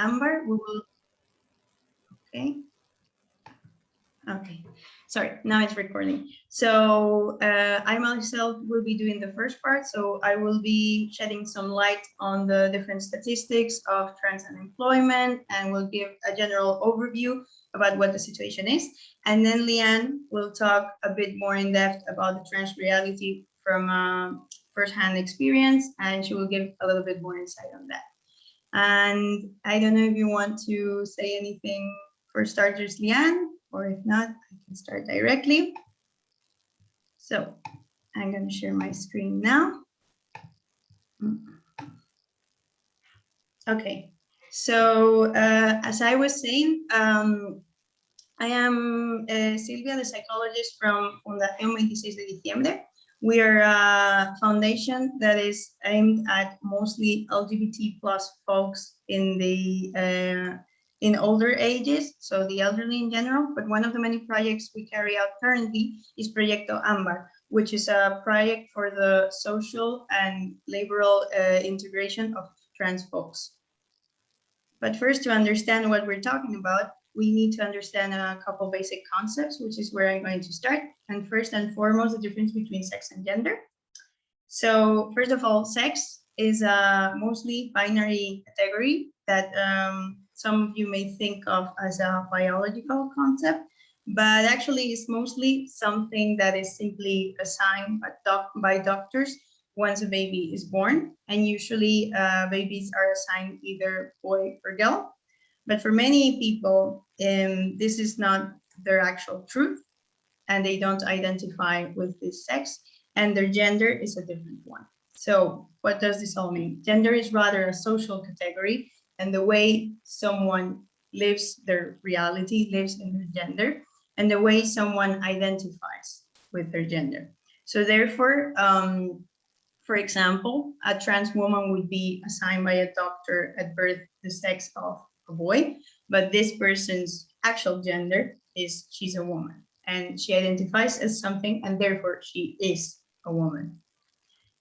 Amber, we will, okay, sorry, now it's recording. So I myself will be doing the first part. So I will be shedding some light on the different statistics of trans unemployment, and will give a general overview about what the situation is. And then Leanne will talk a bit more in depth about the trans reality from firsthand experience, and she will give a little bit more insight on that. And I don't know if you want to say anything for starters, Leanne, or if not, I can start directly. So I'm going to share my screen now. Okay, so as I was saying, I am Silvia, the psychologist from Fundación 26 de Diciembre. We are a foundation that is aimed at mostly LGBT plus folks in the in older ages, so the elderly in general. But one of the many projects we carry out currently is Proyecto Ámbar, which is a project for the social and laboral integration of trans folks. But first, to understand what we're talking about, we need to understand a couple basic concepts, which is where I'm going to start. And first and foremost, the difference between sex and gender. So first of all, sex is a mostly binary category that some of you may think of as a biological concept, but actually it's mostly something that is simply assigned by doctors once a baby is born. And usually babies are assigned either boy or girl. But for many people, this is not their actual truth, and they don't identify with this sex, and their gender is a different one. So what does this all mean? Gender is rather a social category, and the way someone lives their reality, lives in their gender, and the way someone identifies with their gender. So therefore, for example, a trans woman would be assigned by a doctor at birth the sex of a boy, but this person's actual gender is she's a woman, and she identifies as something, and therefore she is a woman.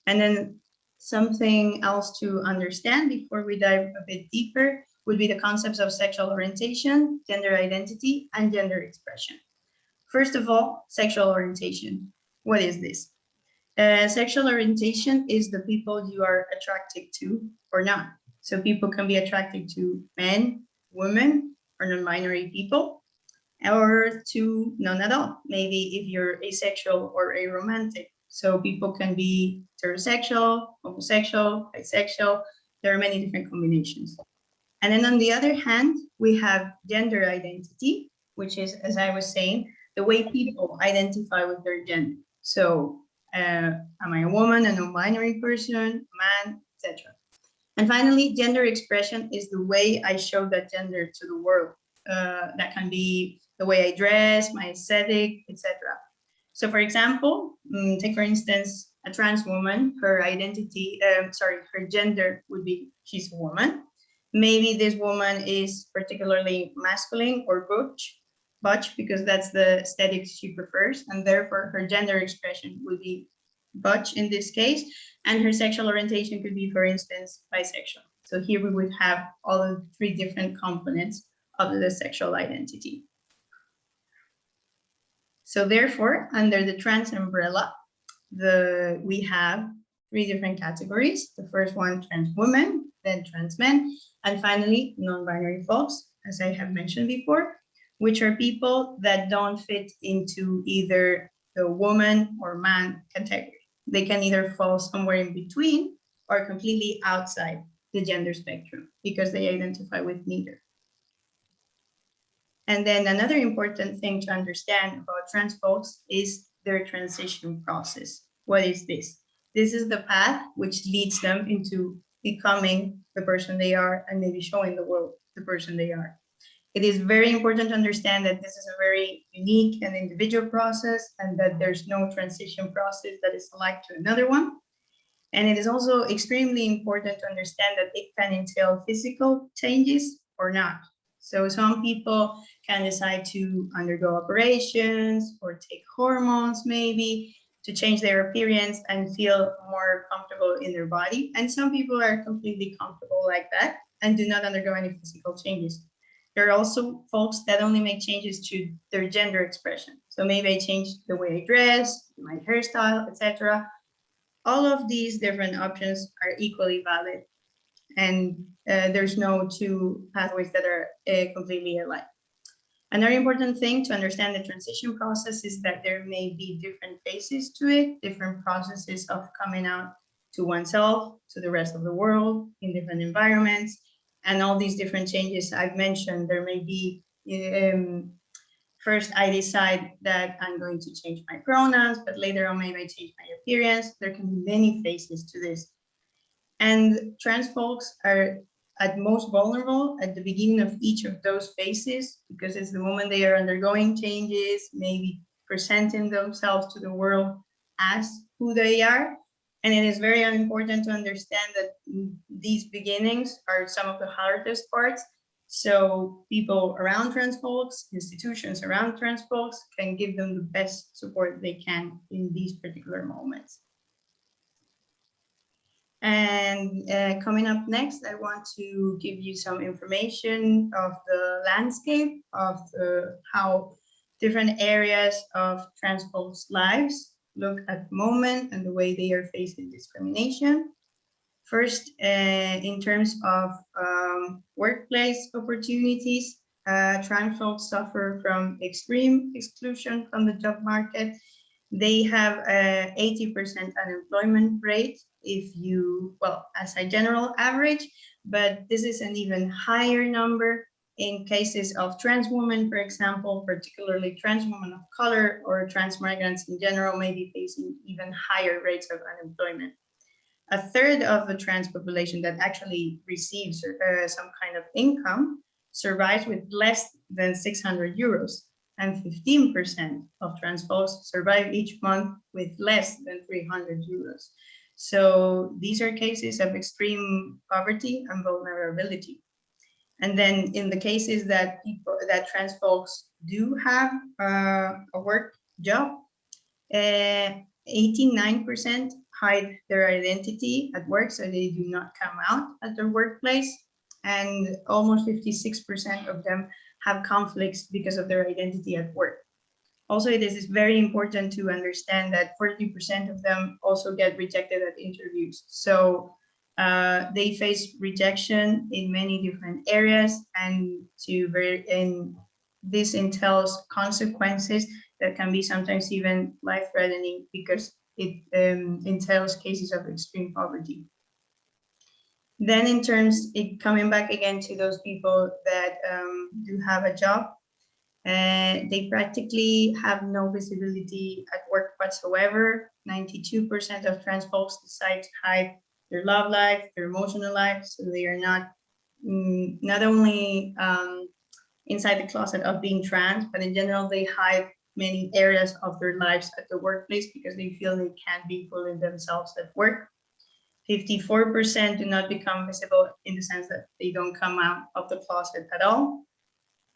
And then something else to understand before we dive a bit deeper would be the concepts of sexual orientation, gender identity, and gender expression. First of all, sexual orientation. What is this? Sexual orientation is the people you are attracted to or not. So people can be attracted to men, women, or non-binary people, or to none at all. Maybe if you're asexual or aromantic. So people can be heterosexual, homosexual, bisexual. There are many different combinations. And then on the other hand, we have gender identity, which is, as I was saying, the way people identify with their gender. So am I a woman, a non-binary person, man, etc. And finally, gender expression is the way I show that gender to the world. That can be the way I dress, my aesthetic, etc. So for example, take for instance, a trans woman, her identity, her gender would be she's a woman. Maybe this woman is particularly masculine or butch, because that's the aesthetic she prefers, and therefore her gender expression would be butch in this case, and her sexual orientation could be, for instance, bisexual. So here we would have all the three different components of the sexual identity. So therefore, under the trans umbrella, we have three different categories. The first one, trans women, then trans men, and finally, non-binary folks, as I have mentioned before, which are people that don't fit into either the woman or man category. They can either fall somewhere in between or completely outside the gender spectrum because they identify with neither. And then another important thing to understand about trans folks is their transition process. What is this? This is the path which leads them into becoming the person they are and maybe showing the world the person they are. It is very important to understand that this is a very unique and individual process, and that there's no transition process that is alike to another one. And it is also extremely important to understand that it can entail physical changes or not. So some people can decide to undergo operations or take hormones maybe to change their appearance and feel more comfortable in their body. And some people are completely comfortable like that. and do not undergo any physical changes. There are also folks that only make changes to their gender expression. So maybe I change the way I dress, my hairstyle, etc. All of these different options are equally valid, and there's no two pathways that are completely alike. Another important thing to understand the transition process is that there may be different phases to it, different processes of coming out to oneself, to the rest of the world, in different environments, and all these different changes I've mentioned. There may be, first I decide that I'm going to change my pronouns, but later on maybe I change my appearance. There can be many phases to this. And trans folks are at most vulnerable at the beginning of each of those phases, because it's the moment they are undergoing changes, maybe presenting themselves to the world as who they are. And it is very important to understand that these beginnings are some of the hardest parts. So people around trans folks, institutions around trans folks can give them the best support they can in these particular moments. And coming up next, I want to give you some information of the landscape of how different areas of trans folks' lives look at the moment and the way they are facing discrimination. First, in terms of workplace opportunities, trans folks suffer from extreme exclusion from the job market. They have a 80% unemployment rate if you, well, as a general average, but this is an even higher number in cases of trans women, for example, particularly trans women of color or trans migrants in general may be facing even higher rates of unemployment. A third of the trans population that actually receives some kind of income survives with less than 600 euros. And 15% of trans folks survive each month with less than 300 euros. So these are cases of extreme poverty and vulnerability. And then in the cases that trans folks do have a work job, 89% hide their identity at work, so they do not come out at their workplace. And almost 56% of them have conflicts because of their identity at work. Also, it is very important to understand that 40% of them also get rejected at interviews. So they face rejection in many different areas, and this entails consequences that can be sometimes even life-threatening because it entails cases of extreme poverty. Then in terms, coming back again to those people that do have a job, they practically have no visibility at work whatsoever. 92% of trans folks decide to hide their love life, their emotional life, so they are not only inside the closet of being trans, but in general, they hide many areas of their lives at the workplace because they feel they can't be fully themselves at work. 54% do not become visible in the sense that they don't come out of the closet at all.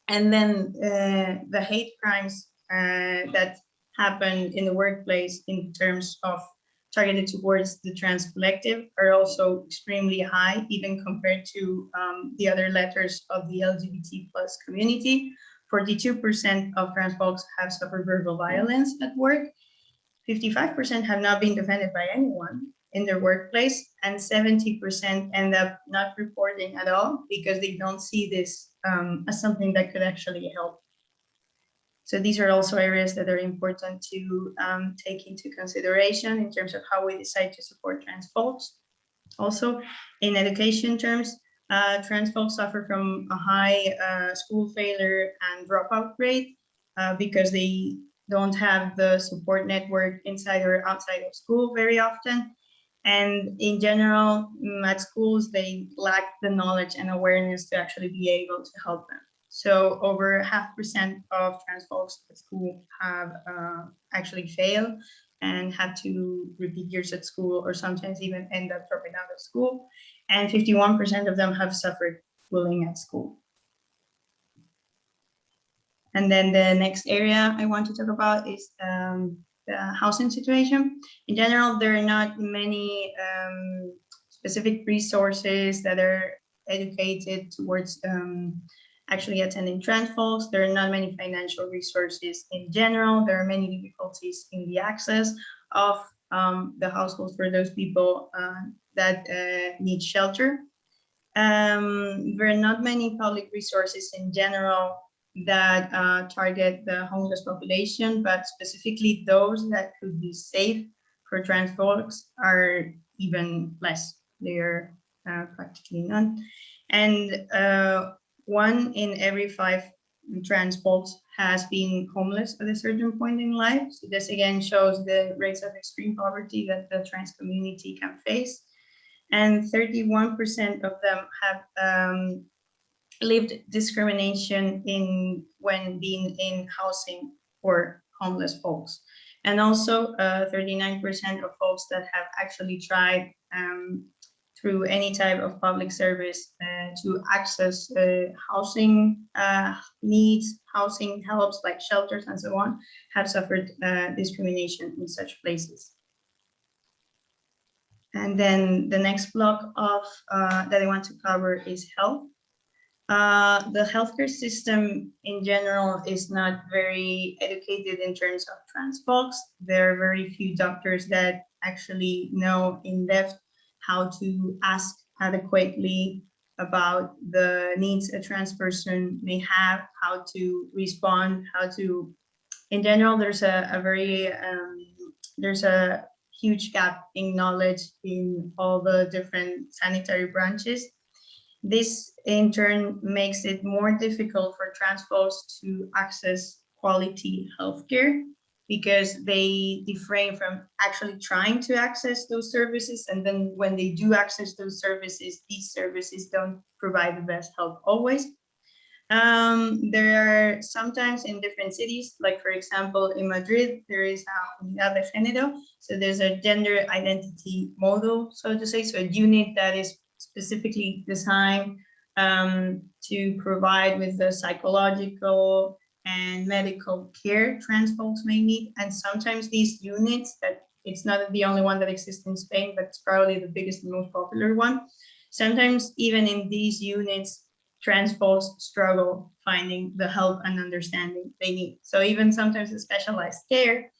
And then the hate crimes that happen in the workplace in terms of targeted towards the trans collective are also extremely high, even compared to the other letters of the LGBT plus community. 42% of trans folks have suffered verbal violence at work. 55% have not been defended by anyone in their workplace, and 70% end up not reporting at all because they don't see this as something that could actually help. So these are also areas that are important to take into consideration in terms of how we decide to support trans folks. Also, in education terms, trans folks suffer from a high school failure and dropout rate because they don't have the support network inside or outside of school very often. And in general, at schools, they lack the knowledge and awareness to actually be able to help them. So over 0.5% of trans folks at school have actually failed and had to repeat years at school, or sometimes even end up dropping out of school. And 51% of them have suffered bullying at school. And then the next area I want to talk about is the housing situation. In general, there are not many specific resources that are educated towards actually attending trans folks. There are not many financial resources in general. There are many difficulties in the access of the households for those people that need shelter. There are not many public resources in general that target the homeless population, but specifically those that could be safe for trans folks are even less. They are practically none. And 1 in every 5 trans folks has been homeless at a certain point in life. So this again shows the rates of extreme poverty that the trans community can face. And 31% of them have lived discrimination when being in housing for homeless folks. And also 39% of folks that have actually tried through any type of public service to access housing needs, housing helps like shelters and so on, have suffered discrimination in such places. And then the next block of that I want to cover is health. The healthcare system in general is not very educated in terms of trans folks. There are very few doctors that actually know in depth how to ask adequately about the needs a trans person may have, how to respond, how to, in general, there's there's a huge gap in knowledge in all the different sanitary branches. This in turn makes it more difficult for trans folks to access quality healthcare because they refrain from actually trying to access those services. And then when they do access those services, these services don't provide the best help always. There are sometimes in different cities, like for example, in Madrid, there is a unidad de género. So there's a gender identity model, so to say, so a unit that is specifically designed to provide with the psychological and medical care trans folks may need. And sometimes these units, that it's not the only one that exists in Spain, but it's probably the biggest and most popular one. Sometimes even in these units, trans folks struggle finding the help and understanding they need. So even sometimes the specialized care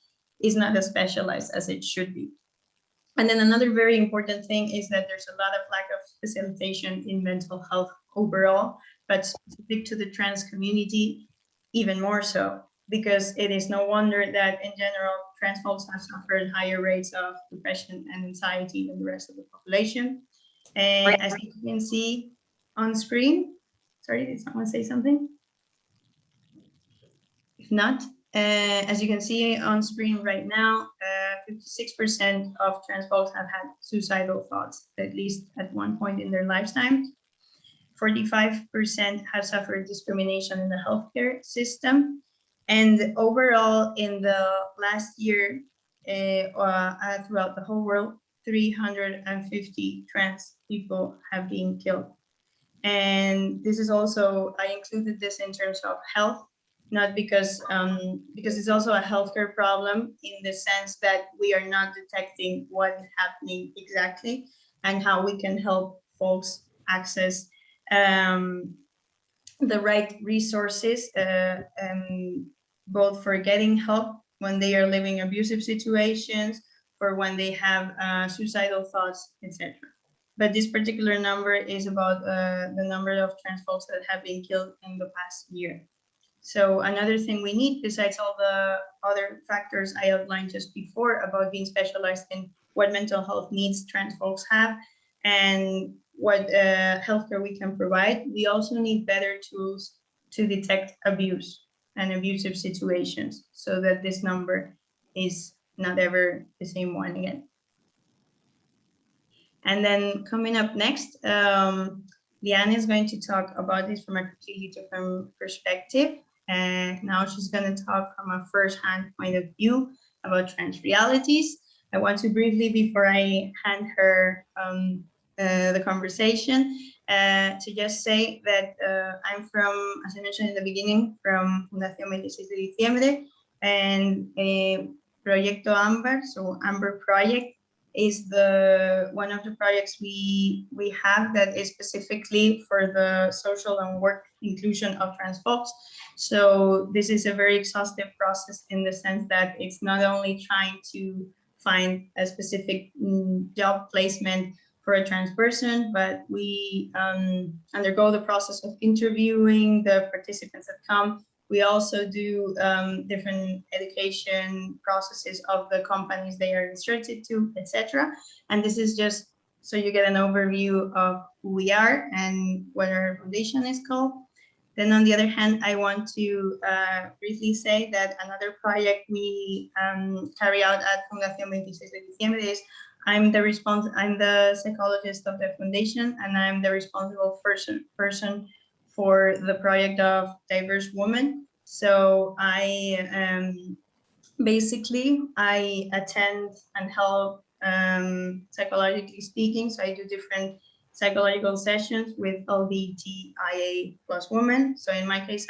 is not as specialized as it should be. And then another very important thing is that there's a lot of lack of specialization in mental health overall, but specific to the trans community, even more so, because it is no wonder that in general, trans folks have suffered higher rates of depression and anxiety than the rest of the population. And as you can see on screen, sorry, did someone say something? If not, as you can see on screen right now, 56% of trans folks have had suicidal thoughts, at least at one point in their lifetime. 45% have suffered discrimination in the healthcare system. And overall, in the last year, throughout the whole world, 350 trans people have been killed. And this is also, I included this in terms of health, not because it's also a healthcare problem in the sense that we are not detecting what is happening exactly and how we can help folks access the right resources, both for getting help when they are living abusive situations, for when they have suicidal thoughts, etc. But this particular number is about the number of trans folks that have been killed in the past year. So another thing we need, besides all the other factors I outlined just before about being specialized in what mental health needs trans folks have and what healthcare we can provide, we also need better tools to detect abuse and abusive situations so that this number is not ever the same one again. And then coming up next, Liane is going to talk about this from a completely different perspective. And now she's going to talk from a first-hand point of view about trans realities. I want to briefly, before I hand her the conversation, to just say that I'm from, as I mentioned in the beginning, from Fundación 26 de Diciembre and Proyecto Amber, so Amber Project. is one of the projects we have that is specifically for the social and work inclusion of trans folks. So this is a very exhaustive process in the sense that it's not only trying to find a specific job placement for a trans person, but we undergo the process of interviewing the participants that come. We also do different education processes of the companies they are inserted to, etc. And this is just so you get an overview of who we are and what our foundation is called. Then on the other hand, I want to briefly say that another project we carry out at Fundación 26 de Diciembre is I'm the psychologist of the foundation, and I'm the responsible person for the project of Diverse Women. So basically I attend and help psychologically speaking. So I do different psychological sessions with LGBTIA plus women. So in my case,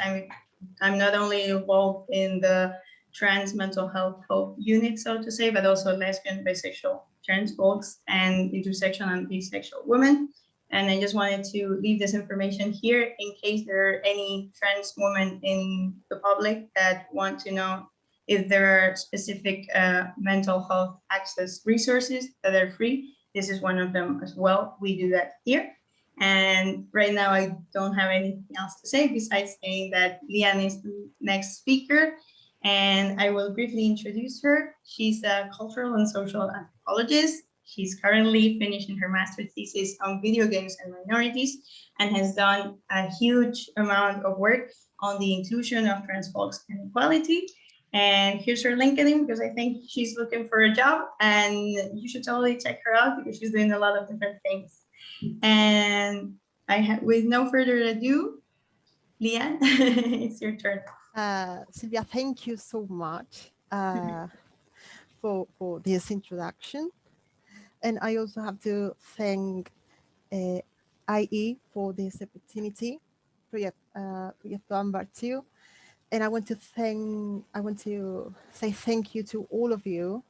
I'm not only involved in the trans mental health unit, so to say, but also lesbian, bisexual, trans folks, and intersectional and bisexual women. And I just wanted to leave this information here in case there are any trans women in the public that want to know if there are specific mental health access resources that are free. This is one of them as well. We do that here. And right now I don't have anything else to say besides saying that Lian is the next speaker, and I will briefly introduce her. She's a cultural and social anthropologist. She's currently finishing her master's thesis on video games and minorities, and has done a huge amount of work on the inclusion of trans folks and equality. And here's her LinkedIn because I think she's looking for a job, and you should totally check her out because she's doing a lot of different things. And with no further ado, Lian, it's your turn. Sylvia, thank you so much for this introduction. And I also have to thank IE for this opportunity, Proyecto Ámbar too. And I want to say thank you to all of you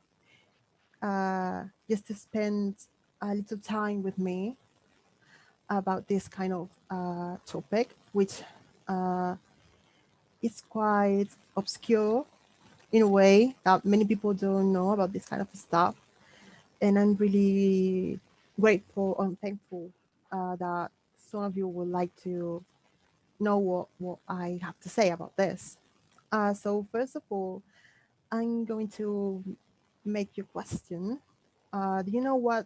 just to spend a little time with me about this kind of topic, which is quite obscure in a way that many people don't know about this kind of stuff. And I'm really grateful and thankful that some of you would like to know what I have to say about this. So first of all, I'm going to make you question. Do you know what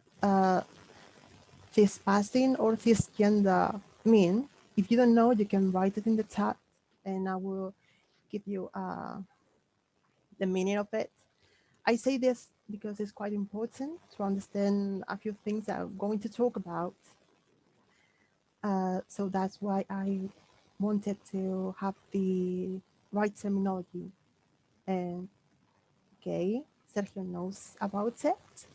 cispassing or cisgender mean? If you don't know, you can write it in the chat and I will give you the meaning of it. I say this because it's quite important to understand a few things that I'm going to talk about. So that's why I wanted to have the right terminology. And okay, Sergio knows about it.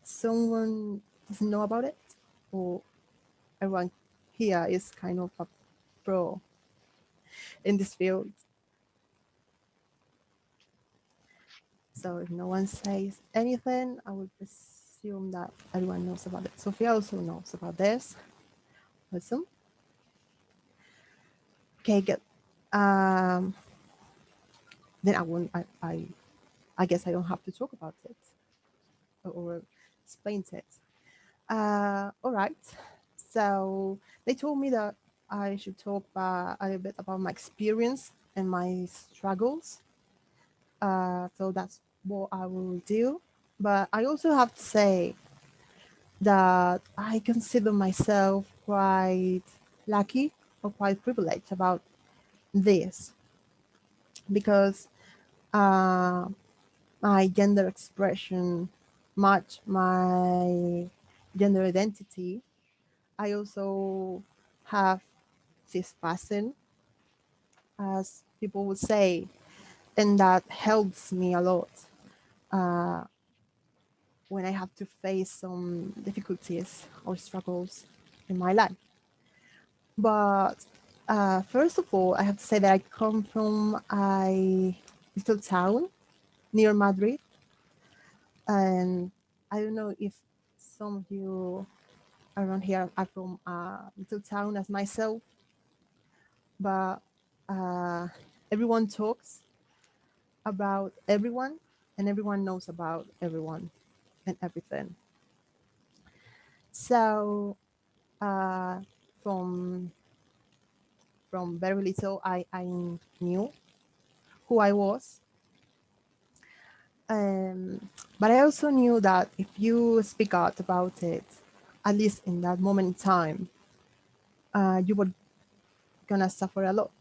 Someone doesn't know about it, or everyone here is kind of a pro in this field. So if no one says anything, I would presume that everyone knows about it. Sophia also knows about this. Awesome. Okay, good. Then I guess I don't have to talk about it or explain it. All right. So they told me that I should talk a little bit about my experience and my struggles. So that's what I will do. But I also have to say that I consider myself quite lucky or quite privileged about this because my gender expression match my gender identity. I also have cis passing, as people would say, and that helps me a lot when I have to face some difficulties or struggles in my life. But first of all, I have to say that I come from a little town near Madrid, and I don't know if some of you around here are from a little town as myself, but uh, everyone talks about everyone, and everyone knows about everyone and everything. So uh, from very little, I knew who I was. But I also knew that if you speak out about it, at least in that moment in time, you were gonna suffer a lot.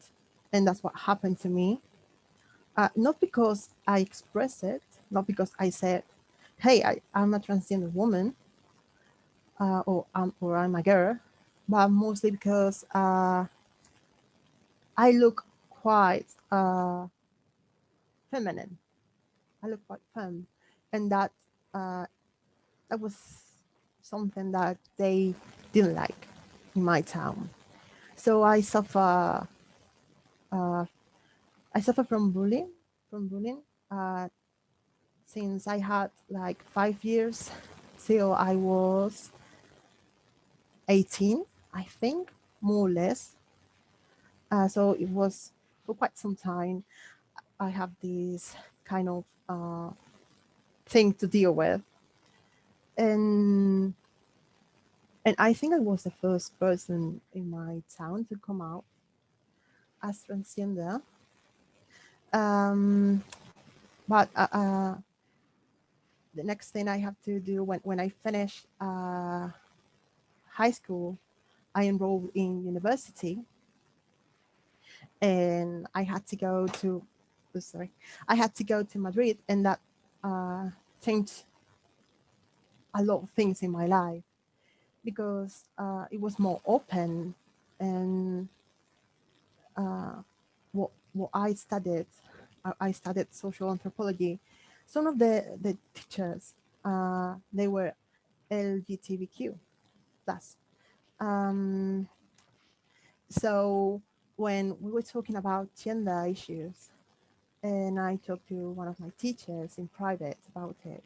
And that's what happened to me. Not because I expressed it, not because I said, hey, I'm a transgender woman, or I'm a girl, but mostly because I look quite feminine. I look quite femme. And uh, that was something that they didn't like in my town. So uh, I suffer from bullying, uh, since I had like 5 years till I was 18, I think, more or less. So it was for quite some time. I have this kind of thing to deal with, and I think I was the first person in my town to come out as transgender. Um, but the next thing I have to do when I finish high school, I enrolled in university, and I had to go to, sorry, I had to go to Madrid, and that changed a lot of things in my life because it was more open, and what I studied, I studied social anthropology. Some of the teachers, they were LGBTQ plus. Um, so when we were talking about gender issues, and I talked to one of my teachers in private about it,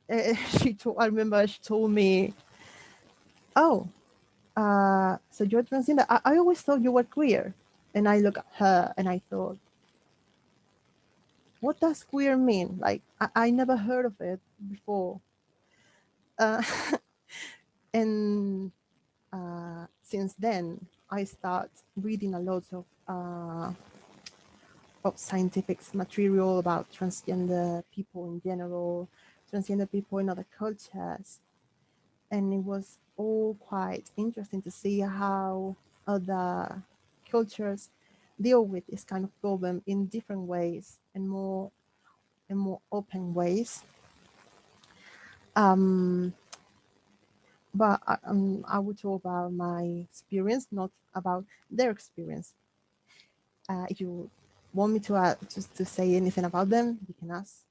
I remember she told me, "Oh, so you're transgender? I always thought you were queer." And I look at her and I thought, what does queer mean? Like, I never heard of it before. Uh, and since then, I start reading a lot of scientific material about transgender people in general, transgender people in other cultures. And it was all quite interesting to see how other cultures deal with this kind of problem in different ways and more open ways. Um, but I will talk about my experience, not about their experience. If you want me to just to say anything about them, you can ask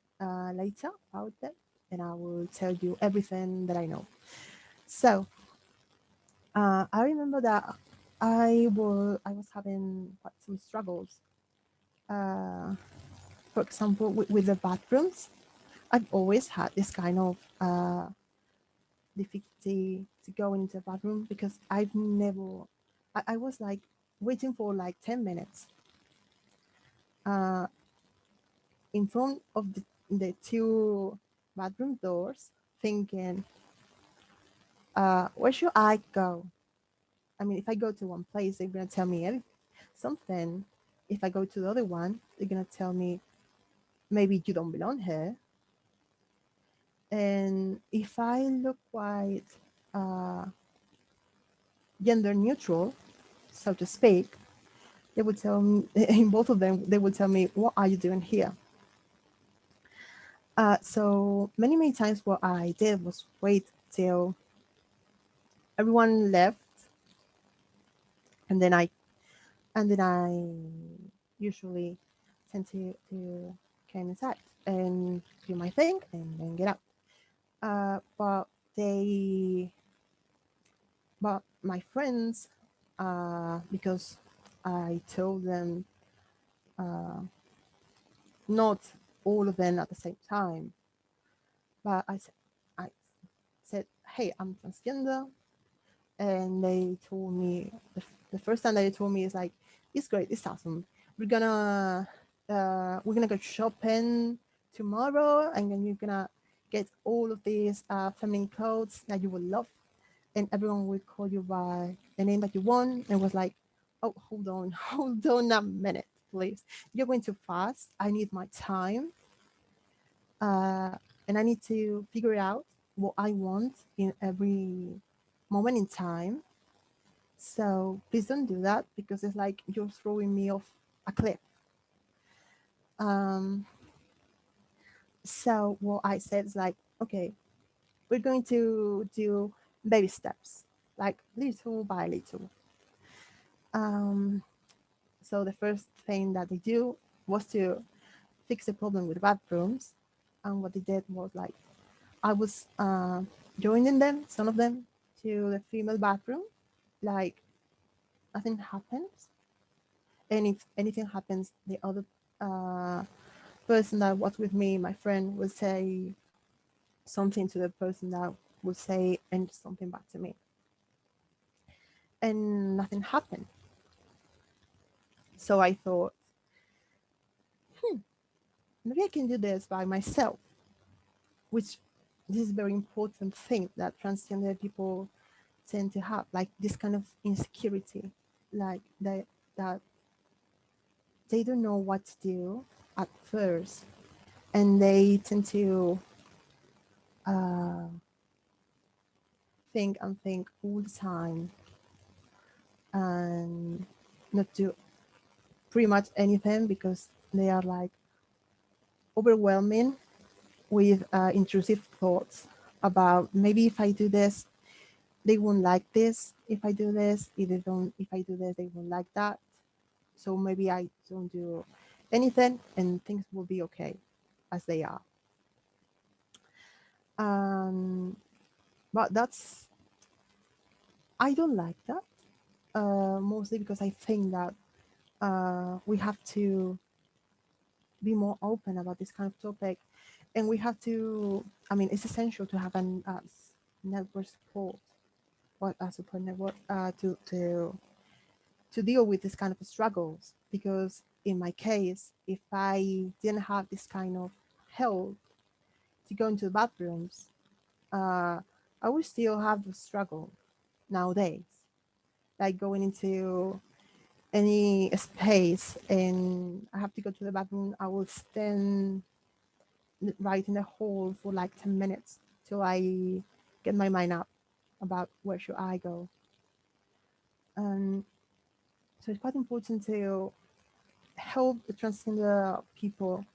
later about them, and I will tell you everything that I know. So I remember that I was having quite some struggles. Uh, for example, with the bathrooms, I've always had this kind of difficulty to go into the bathroom because I've never. I was like waiting for like 10 minutes uh, in front of the two bathroom doors, thinking, where should I go? I mean, if I go to one place, they're gonna tell me something. If I go to the other one, they're gonna tell me maybe you don't belong here. And if I look quite uh, gender neutral, so to speak, they would tell me in both of them. They would tell me, "What are you doing here?" So many times, what I did was wait till everyone left, and then I usually tend to come inside and do my thing and then get out. But they, but my friends, because I told them not all of them at the same time, but I said, hey, I'm transgender. And they told me, the first time they told me is like, it's great, it's awesome. We're gonna go shopping tomorrow, and then you're gonna get all of these feminine clothes that you will love, and everyone will call you by the name that you want. And was like, oh, hold on, hold on a minute, please. You're going too fast. I need my time, uh, and I need to figure out what I want in every moment in time. So please don't do that, because it's like you're throwing me off a cliff. Um, so what I said is like, okay, we're going to do baby steps, like little by little. Um, so the first thing that they do was to fix the problem with bathrooms. And what they did was like, I was joining them, some of them, to the female bathroom, like nothing happens. And if anything happens, the other uh, person that was with me, my friend, would say something to the person that would say and something back to me. And nothing happened. So I thought, maybe I can do this by myself, which this is a very important thing that transgender people tend to have, like this kind of insecurity, like that they don't know what to do at first, and they tend to uh, think and think all the time and not do pretty much anything, because they are like overwhelming with intrusive thoughts about, maybe if I do this, they won't like this. If I do this, if I do this, they won't like that. So maybe I don't do anything and things will be okay as they are. Um, but I don't like that, mostly because I think that we have to be more open about this kind of topic, and we have to, I mean, it's essential to have an network support, or a support network, to deal with this kind of struggles. Because in my case, if I didn't have this kind of help to go into the bathrooms, uh, I would still have the struggle nowadays, like going into any space and I have to go to the bathroom. I will stand right in the hall for like 10 minutes till I get my mind up about where should I go. And so it's quite important to help the transgender people,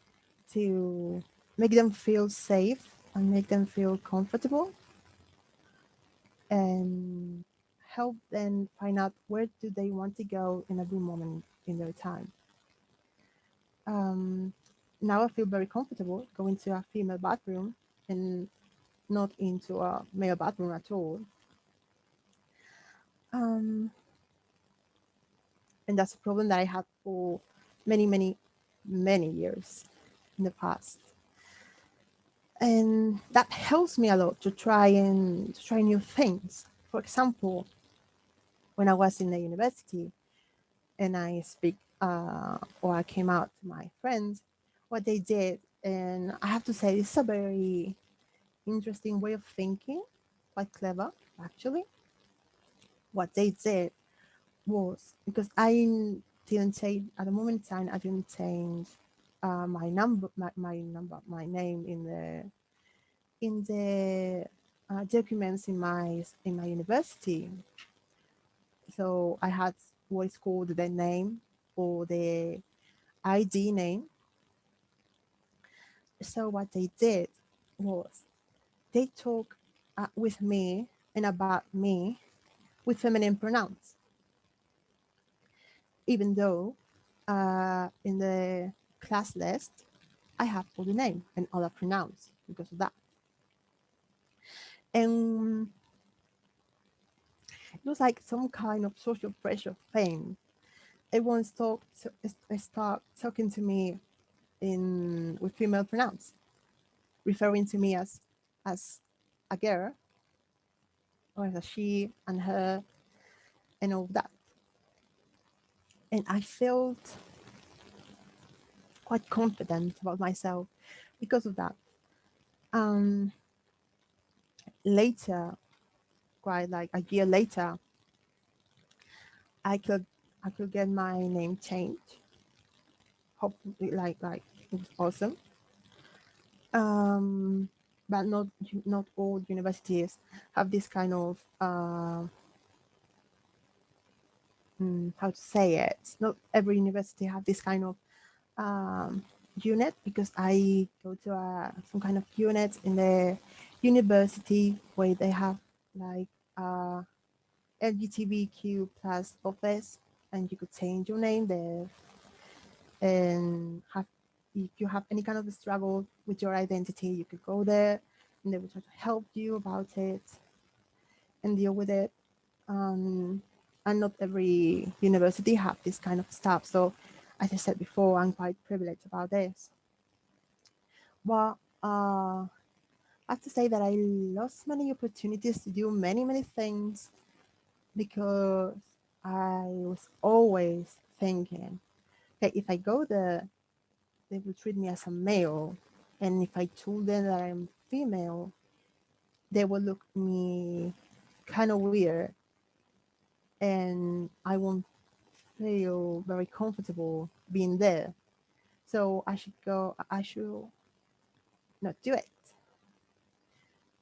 to make them feel safe and make them feel comfortable, and help them find out where do they want to go in every moment in their time. Um, Now I feel very comfortable going to a female bathroom and not into a male bathroom at all. Um, and that's a problem that I had for many, many, many years in the past. And that helps me a lot to try new things. For example, when I was in the university and I speak or I came out to my friends, what they did, and I have to say, it's a very interesting way of thinking, quite clever actually. What they did was, because I didn't change at the moment in time, I didn't change my name in the documents in my university. So I had what is called the name, or the ID name. So what they did was they talk with me and about me with feminine pronouns, even though in the class list I have all the name and other pronouns because of that. And it was like some kind of social pressure thing. Everyone start talking to me in with female pronouns, referring to me as as a girl or as a she and her and all that. And I felt quite confident about myself because of that. Um, Later, quite like a year later, I could I could get my name changed. Hopefully, like it was awesome. But not all universities have this kind of how to say it. Not every university have this kind of um, unit, because I go to some kind of unit in the university where they have like LGBTQ plus office, and you could change your name there and have, if you have any kind of struggle with your identity, you could go there and they will try to help you about it and deal with it. And not every university have this kind of stuff. So as I said before, I'm quite privileged about this. But I have to say that I lost many opportunities to do many things because I was always thinking, okay, if I go there, they will treat me as a male. And if I told them that I'm female, they will look at me kind of weird. And I won't feel very comfortable being there. So I should not do it.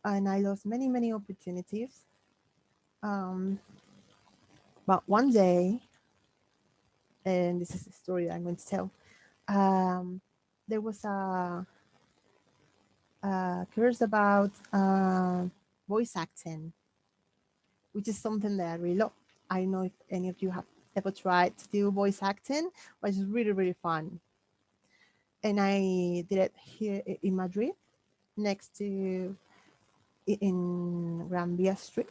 And I lost many opportunities. Um, but one day, and this is the story I'm going to tell, um, there was a course about voice acting, which is something that I really love. I don't know if any of you have ever tried to do voice acting, but it's really fun. And I did it here in Madrid, next to in Gran Via Street.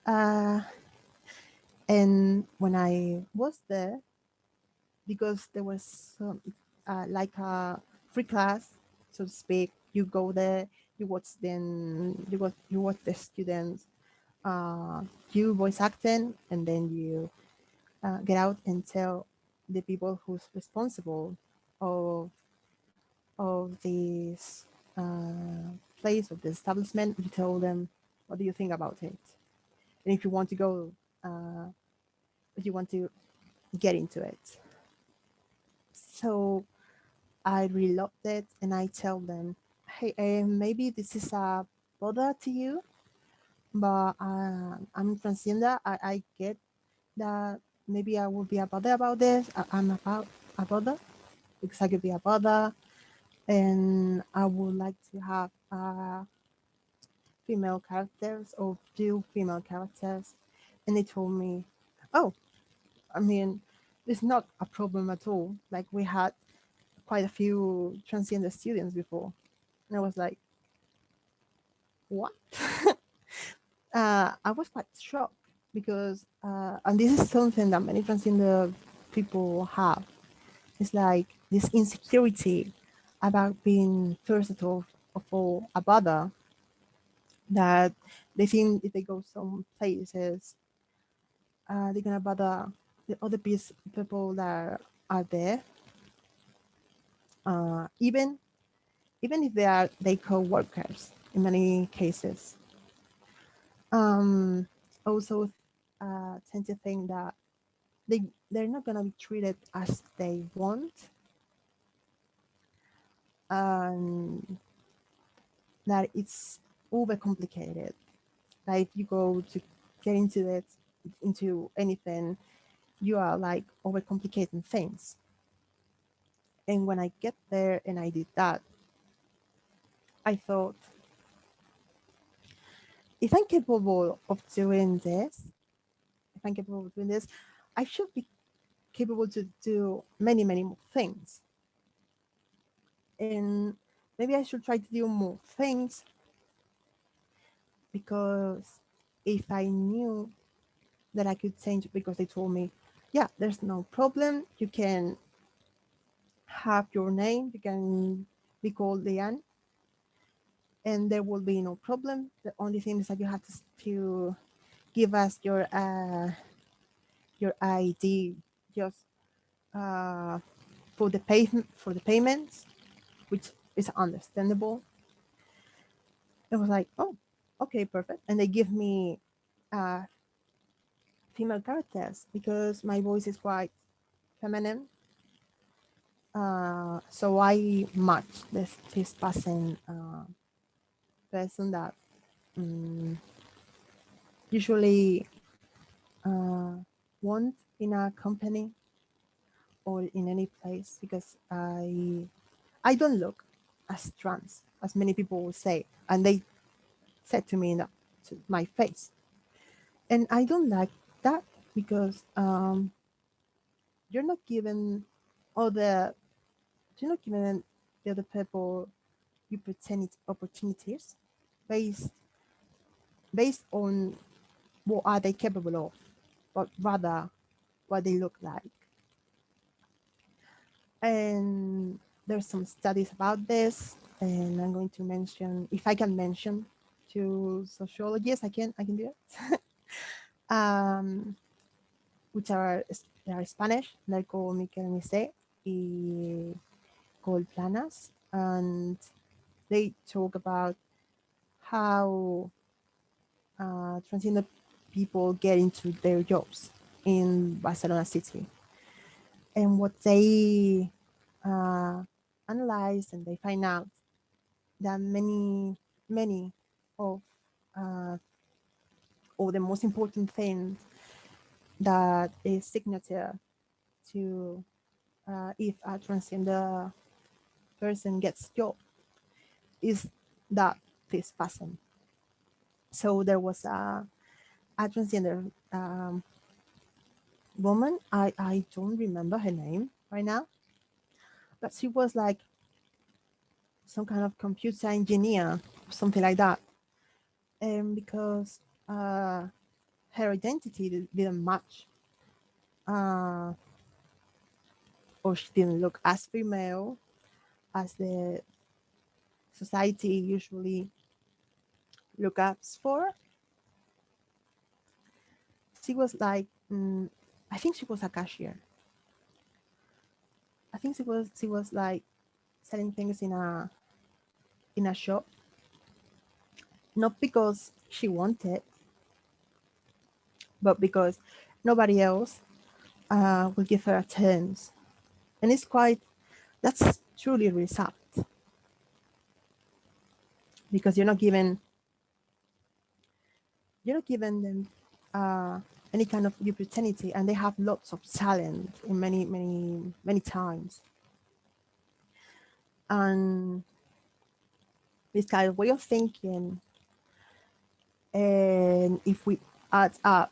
Uh, and when I was there, because there was like a free class, so to speak, you go there, you watch the students do voice acting, and then you get out and tell the people who's responsible of this place, of the establishment. You tell them, what do you think about it, and if you want to go, if you want to get into it. So I really loved it, and I tell them, hey, maybe this is a bother to you, but I'm transgender. I get that maybe I will be a bother about this. I'm about a bother because I could be a bother, and I would like to have female characters or do female characters. And they told me, oh, I mean, it's not a problem at all. Like, we had quite a few transgender students before. And I was like, what? I was quite shocked because, and this is something that many transgender people have. It's like this insecurity about being, first of all, a bother, that they think if they go some places, they're gonna bother the other people that are there, even if they are they co-workers in many cases. Um, Also, tend to think that they're not gonna be treated as they want, and that it's overcomplicated. Like, if you go to get into anything, you are like overcomplicating things. And when I get there and I did that, I thought, if I'm capable of doing this, I should be capable to do many more things. And maybe I should try to do more things, because if I knew that I could change, because they told me, yeah, there's no problem. You can have your name. You can be called Leanne. and there will be no problem. The only thing is that you have to give us your ID just uh, for the payments, which is understandable. It was like, oh, okay, perfect. And they give me uh, female characters because my voice is quite feminine. So I match this person that usually uh, want in a company or in any place because I don't look as trans as many people will say, and they said to me to my face, and I don't like that because you're not given all the you're not given the other people you pretend opportunities based on what are they capable of, but rather what they look like. And there's some studies about this, and I'm going to mention, if I can mention to sociologists, I can do it. um, which are they are Spanish, they're called Miquel Misé y Cole Planas, and they talk about how transgender people get into their jobs in Barcelona city, and what they uh, analyze, and they find out that many of uh, or the most important thing that is signature to if a transgender person gets job is that this person. So there was a transgender woman. I don't remember her name right now, but she was like some kind of computer engineer, something like that. And because her identity didn't match, uh, or she didn't look as female as the society usually look up for, she was like, I think she was a cashier. I think she was like selling things in a shop, not because she wanted, but because nobody else will give her a chance. And it's quite, that's truly really sad because you're not given them any kind of opportunity, and they have lots of talent in many times. And this kind of way of thinking, and if we add up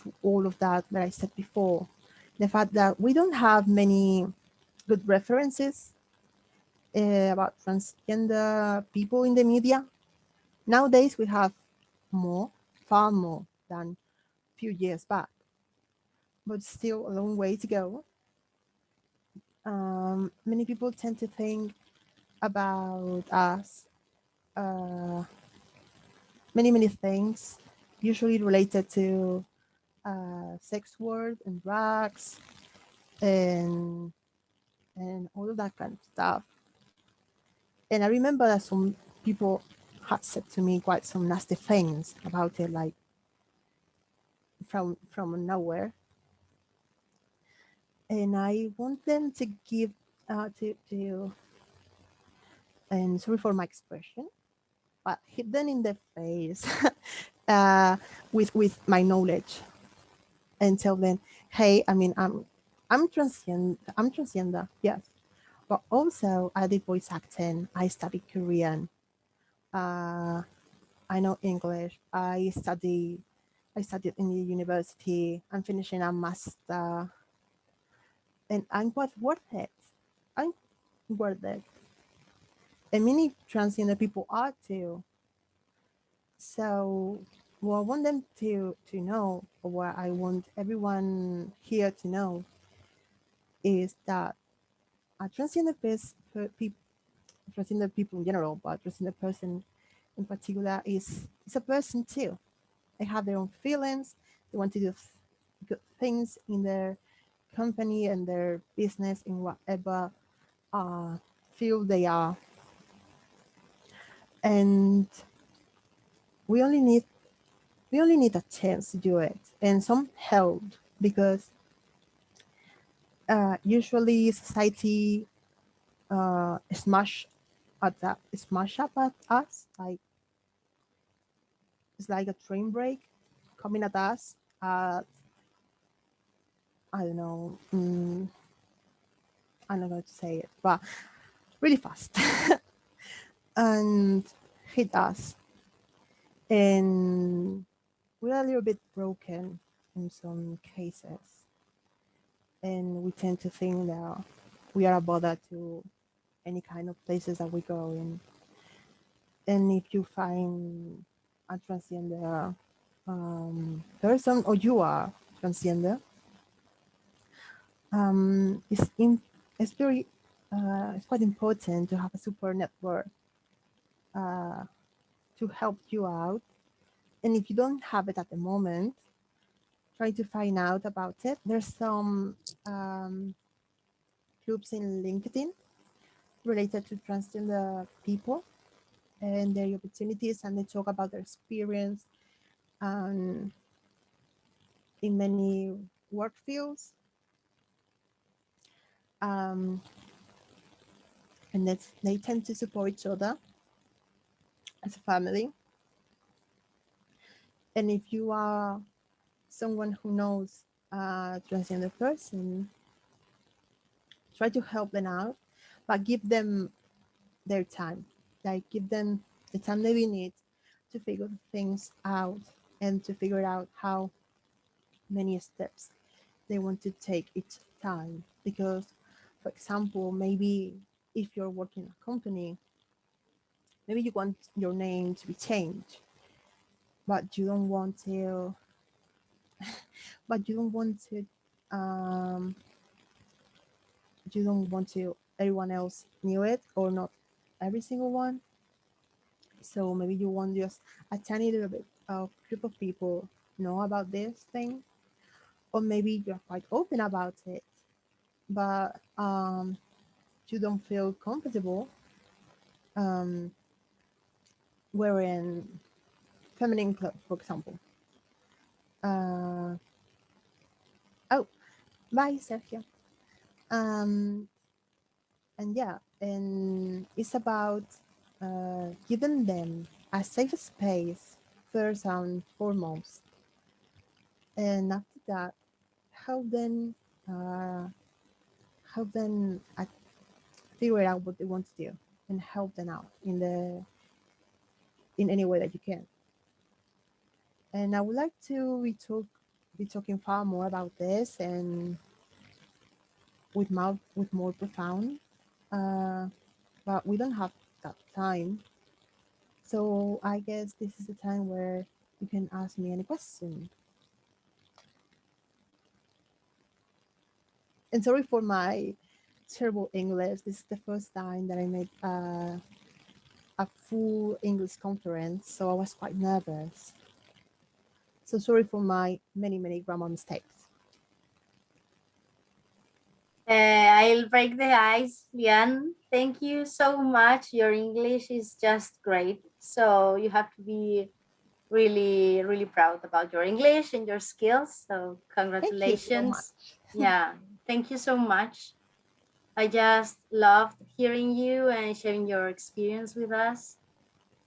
to all of that I said before, the fact that we don't have many good references about transgender people in the media. Nowadays, we have more, far more than a few years back, but still a long way to go. Many people tend to think about us many things, usually related to sex work and drugs and all of that kind of stuff. And I remember that some people had said to me quite some nasty things about it, like from nowhere. And I want them to give to and sorry for my expression, but hit them in the face uh, with my knowledge and tell them, hey, I mean, I'm transgender, yes, but also I did voice acting. I studied Korean. Uh, I know English. I studied in the university. I'm finishing a master, and I'm quite worth it. I'm worth it, and many transgender people are too. So, what I want them to know, or what I want everyone here to know, is that a transgender transgender people in general, but transgender person in particular is a person too. They have their own feelings. They want to do good things in their company and their business in whatever field they are. And we only need a chance to do it and some help, because usually society smash up at us, like it's like a train break coming at us at, I don't know, I don't know how to say it, but really fast and hit us. And we're a little bit broken in some cases. And we tend to think that we are a bother to any kind of places that we go in. And if you find a transgender person, or you are transgender, it's, it's very it's quite important to have a support network to help you out. And if you don't have it at the moment, try to find out about it. There's some groups in LinkedIn related to transgender people and their opportunities, and they talk about their experience in many work fields. And they tend to support each other as a family. And if you are someone who knows a transgender person, try to help them out, but give them their time. Like, give them the time they need to figure things out and to figure out how many steps they want to take each time. Because, for example, maybe if you're working in a company, maybe you want your name to be changed, but you don't want to um, you don't want to everyone else knew it, or not every single one. So maybe you want just a tiny little bit of group of people know about this thing, or maybe you're quite open about it, but you don't feel comfortable wearing feminine clothes, for example. Oh, bye, Sergio. Um, and yeah, and it's about giving them a safe space first and foremost, and after that, help them uh, figure out what they want to do, and help them out in any way that you can. And I would like to be talking far more about this and with more profound, uh, but we don't have that time. So I guess this is the time where you can ask me any question. And sorry for my terrible English. This is the first time that I made a full English conference, so I was quite nervous. So sorry for my many grammar mistakes. I'll break the ice, Lian. Thank you so much. Your English is just great. So you have to be really, really proud about your English and your skills. So congratulations. Yeah, thank you so much. I just loved hearing you and sharing your experience with us.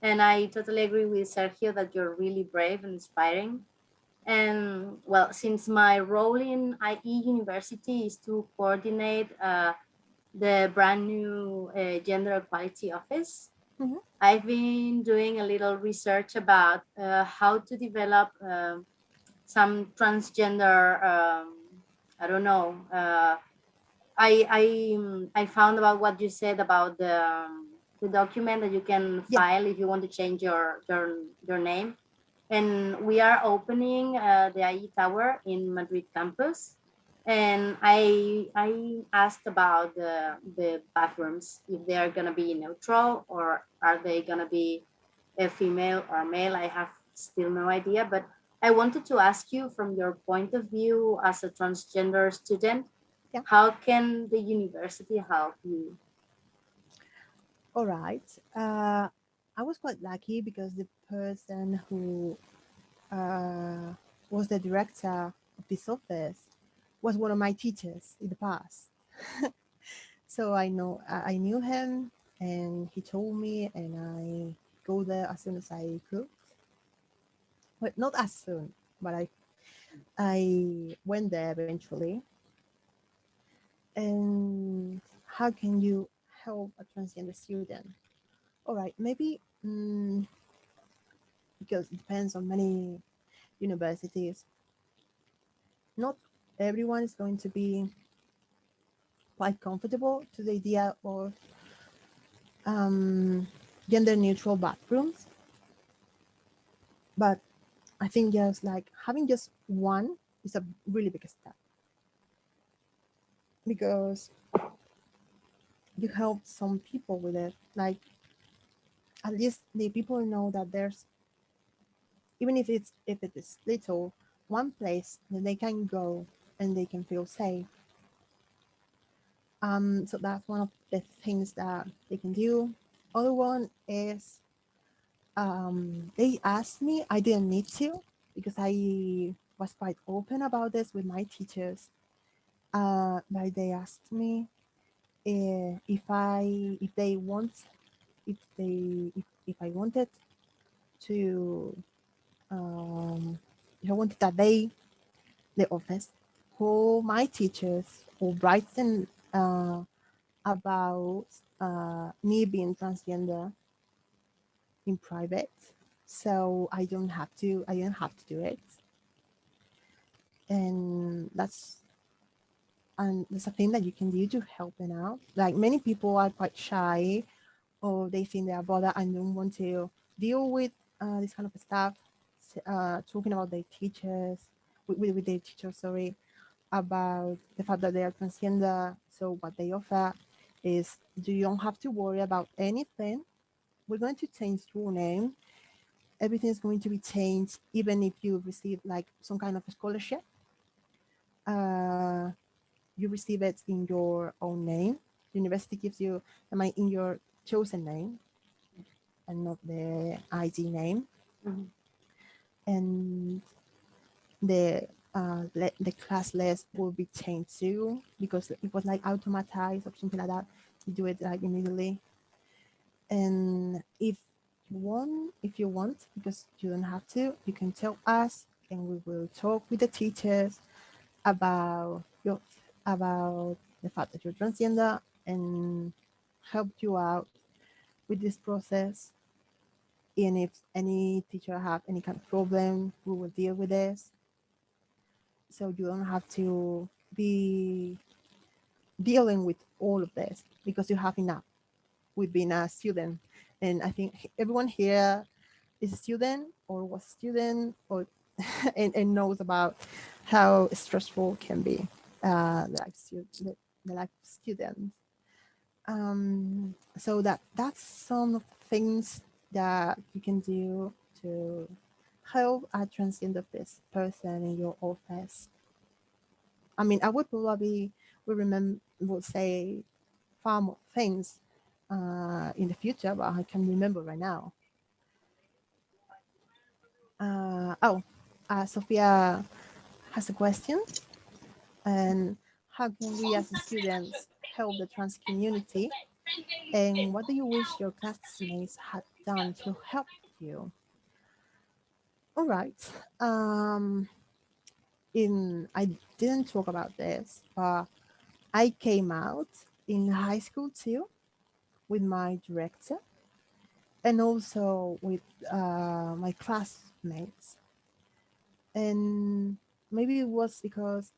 And I totally agree with Sergio that you're really brave and inspiring. And well, since my role in IE University is to coordinate the brand new Gender Equality Office, I've been doing a little research about how to develop some transgender, I don't know, I found about what you said about the document that you can file if you want to change your name. And we are opening the IE Tower in Madrid campus. And I asked about the bathrooms, if they are gonna be neutral or are they gonna be a female or male. I have still no idea, but I wanted to ask you from your point of view as a transgender student, Yeah. how can the university help you? All right. I was quite lucky because the person who was the director of this office was one of my teachers in the past. So I knew him, and he told me, and I go there as soon as I could. But not as soon, but I went there eventually. And how can you help a transgender student? All right, maybe because it depends on many universities. Not everyone is going to be quite comfortable to the idea of um, gender neutral bathrooms, but I think just like having just one is a really big step because you help some people with it. Like at least the people know that there's, even if it is little, one place that they can go and they can feel safe. So that's one of the things that they can do. Other one is they asked me, I didn't need to because I was quite open about this with my teachers. But they asked me if they want if I wanted to if I wanted that the office who my teachers who write them about me being transgender in private, so I didn't have to do it. And that's a thing that you can do to help them out. Like many people are quite shy, or they think they are bothered and don't want to deal with this kind of stuff. Talking about their teachers, with their teachers, sorry, about the fact that they are transgender. So what they offer is, you don't have to worry about anything. We're going to change your name. Everything is going to be changed, even if you receive like some kind of scholarship. Uh, you receive it in your own name. University gives you in your chosen name and not the ID name. Mhm. And the class list will be changed too because it was like automatized or something like that. You do it like immediately. And if you want, because you don't have to, you can tell us, and we will talk with the teachers about about the fact that you're transgender and help you out with this process. And if any teacher have any kind of problem, we will deal with this. So you don't have to be dealing with all of this because you have enough with being a student. And I think everyone here is a student or was a student or and knows about how stressful can be the life of students. So that's some of the things that you can do to help a transgender person in your office. I mean, I would probably would say far more things in the future, but I can remember right now. Oh, Sophia has a question. And how can we as students help the trans community? And what do you wish your classmates had done to help you? All right. Um, I didn't talk about this, but I came out in high school too with my director and also with my classmates. And maybe it was because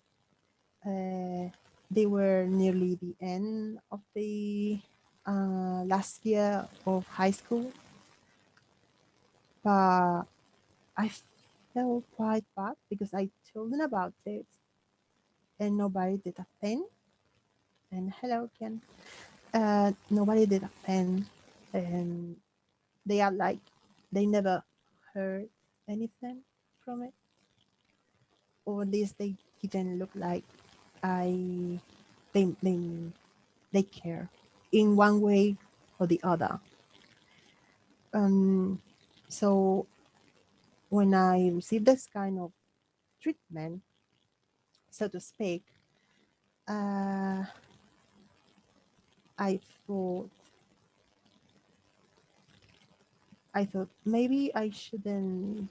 uh, they were nearly the end of the last year of high school, but I felt quite bad because I told them about it, and nobody did a thing. And hello, Ken. Nobody did a thing, and they are like they never heard anything from it, or at least they didn't look like I they they they care in one way or the other. Um, so when I received this kind of treatment, so to speak, uh, I thought I thought maybe I shouldn't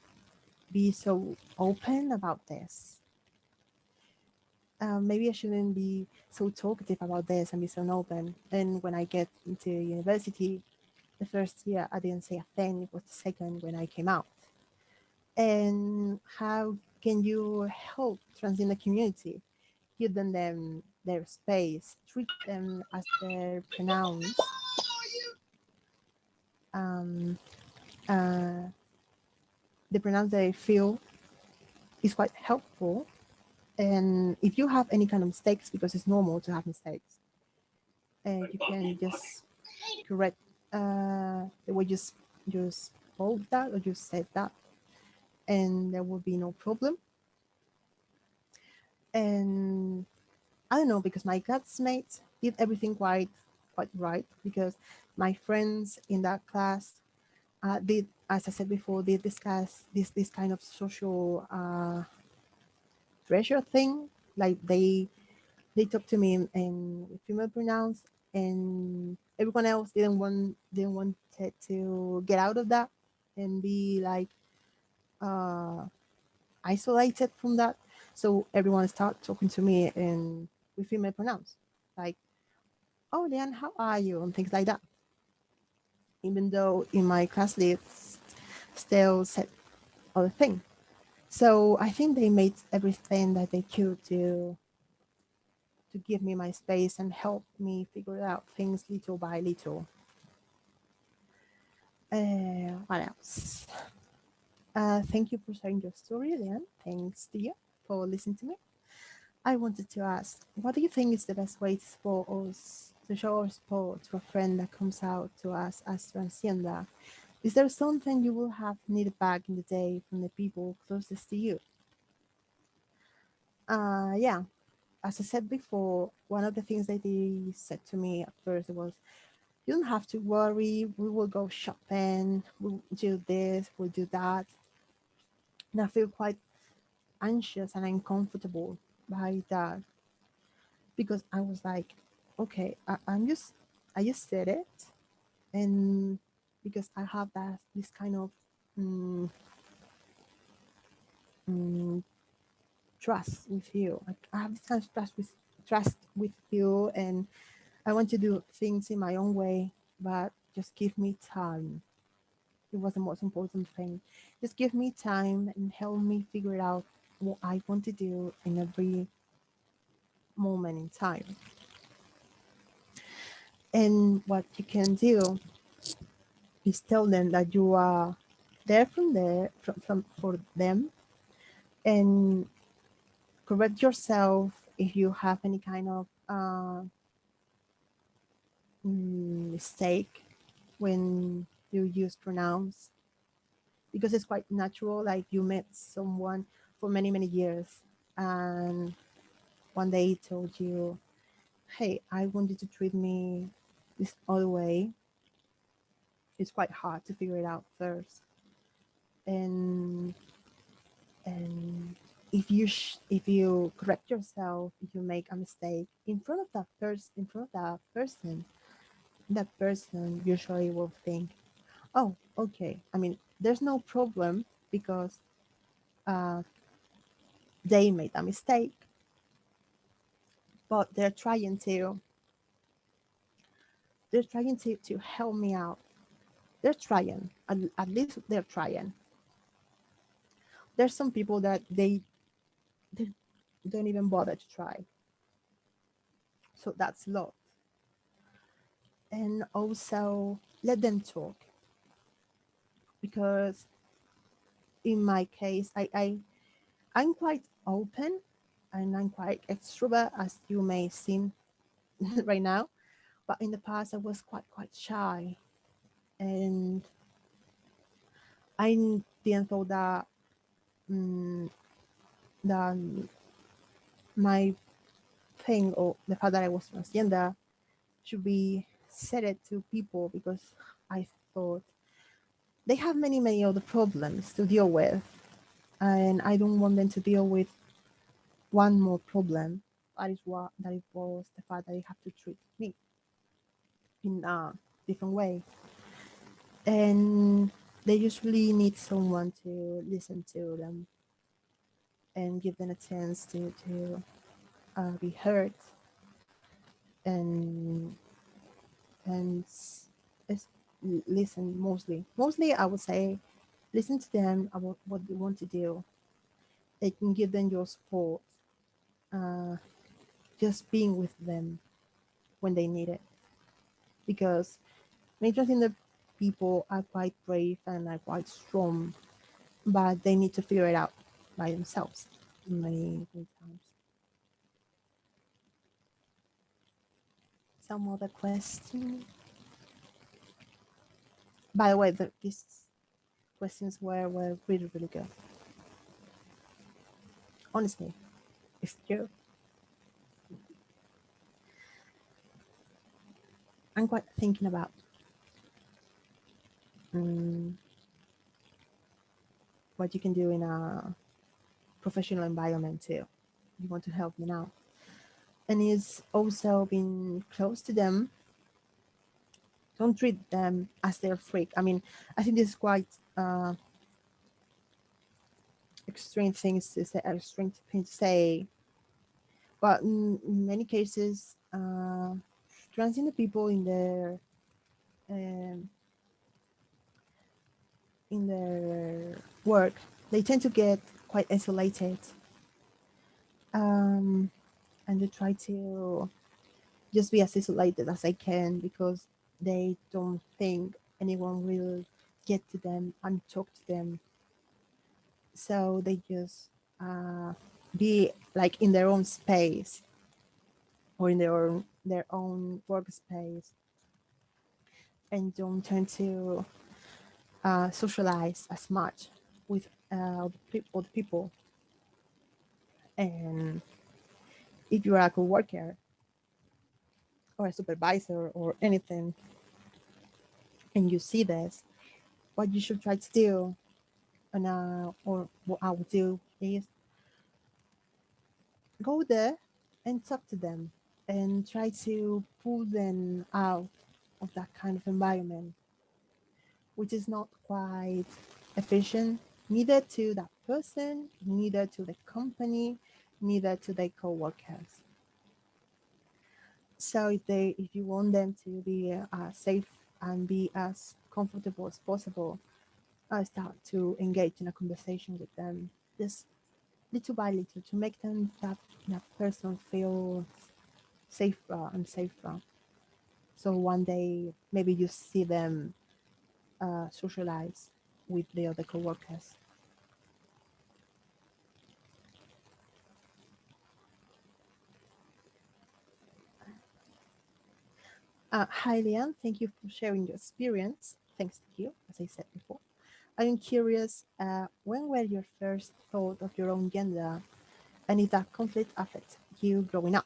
be so open about this. Maybe I shouldn't be so talkative about this and be so open. And when I get into university, the first year I didn't say a thing. It was the second when I came out. And how can you help transgender community? Give them their space, treat them as their pronouns. Um, uh, the pronouns they feel is quite helpful. And if you have any kind of mistakes, because it's normal to have mistakes, you can just correct the way you spoke that or you said that, and there will be no problem. And I don't know, because my classmates did everything quite right, because my friends in that class did, as I said before, did discuss this kind of social pressure thing. Like they talked to me in female pronouns, and everyone else didn't want to get out of that and be like uh, isolated from that. So everyone started talking to me in with female pronouns, like, "Oh, Leanne, how are you?" and things like that. Even though in my class list still said other thing. So I think they made everything that they could to give me my space and help me figure out things little by little. What else? Thank you for sharing your story, Leanne. Thanks to you for listening to me. I wanted to ask, what do you think is the best way to support us, to show our support to a friend that comes out to us as transgender? Is there something you will have needed back in the day from the people closest to you? Yeah, as I said before, one of the things that they said to me at first was, "You don't have to worry. We will go shopping. We'll do this. We'll do that." And I feel quite anxious and uncomfortable by that, because I was like, "Okay, I just said it, and because I have this kind of mm, mm, trust with you. Like, I have this kind of trust with you, and I want to do things in my own way, but just give me time." It was the most important thing. Just give me time and help me figure out what I want to do in every moment in time. And what you can do is tell them that you are there for them, and correct yourself if you have any kind of mistake when you use pronouns, because it's quite natural. Like, you met someone for many years, and one day he told you, "Hey, I want you to treat me this other way." It's quite hard to figure it out first, and if you correct yourself, if you make a mistake in front of that person, that person usually will think, "Oh, okay, I mean, there's no problem, because uh, they made a mistake, but they're trying to help me out. They're trying, at least they're trying." There's some people that they don't even bother to try, so that's love. And also let them talk, because in my case, I'm quite open, and I'm quite extrovert, as you may see right now. But in the past, I was quite shy, and I didn't thought that that my thing, or the fact that I was transgender, should be said it to people, because I thought they have many other problems to deal with, and I don't want them to deal with one more problem. That it was the fact that they have to treat me in a different way, and they usually need someone to listen to them and give them a chance to be heard, and and listen. Mostly I would say listen to them about what they want to do. They can give them your support, uh, just being with them when they need it, because many transgender people are quite brave and are quite strong, but they need to figure it out by themselves many times. Some other question. By the way, these questions were really good. Honestly, it's true. I'm quite thinking about um, what you can do in a professional environment too. You want to help me now, and it's also being close to them. Don't treat them as their freak. I mean, I think this is quite extreme things to say, extreme thing to say, but in many cases, transgender people um, in their work, they tend to get quite isolated, um, and they try to just be as isolated as they can, because they don't think anyone will get to them and talk to them. So they just be like in their own space, or in their own workspace, and don't tend to socialize as much with other people. And if you are a coworker or a supervisor or anything, and you see this, what you should try to do, or what I would do, is go there and talk to them and try to pull them out of that kind of environment, which is not quite efficient, neither to that person, neither to the company, neither to their co-workers. So if you want them to be safe and be as comfortable as possible, start to engage in a conversation with them, just little by little, to make them that person feel safer and safer. So one day maybe you see them socialize with the other coworkers. Hi, Lian. Thank you for sharing your experience. Thanks to you, as I said before. I'm curious, when were your first thought of your own gender, and if that conflict affected you growing up?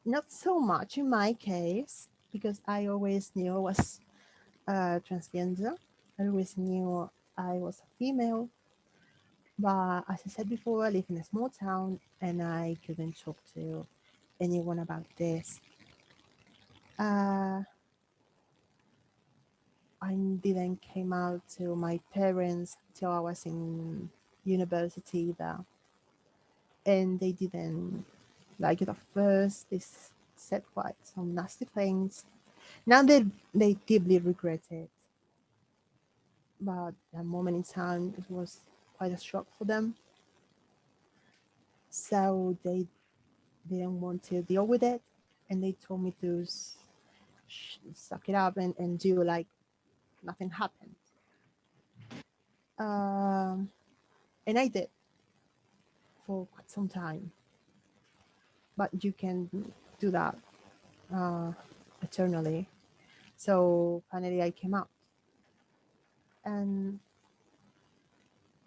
Not so much in my case, because I always knew I was transgender. I always knew I was a female. But as I said before, I live in a small town, and I couldn't talk to anyone about this. Uh, I didn't came out to my parents till I was in university either, and they didn't like it at first. They said quite some nasty things. Now they deeply regret it, but at moment in time it was quite a shock for them. So they didn't want to deal with it, and they told me to suck it up and do like nothing happened. And I did for quite some time, but you can do that eternally. So finally I came out, and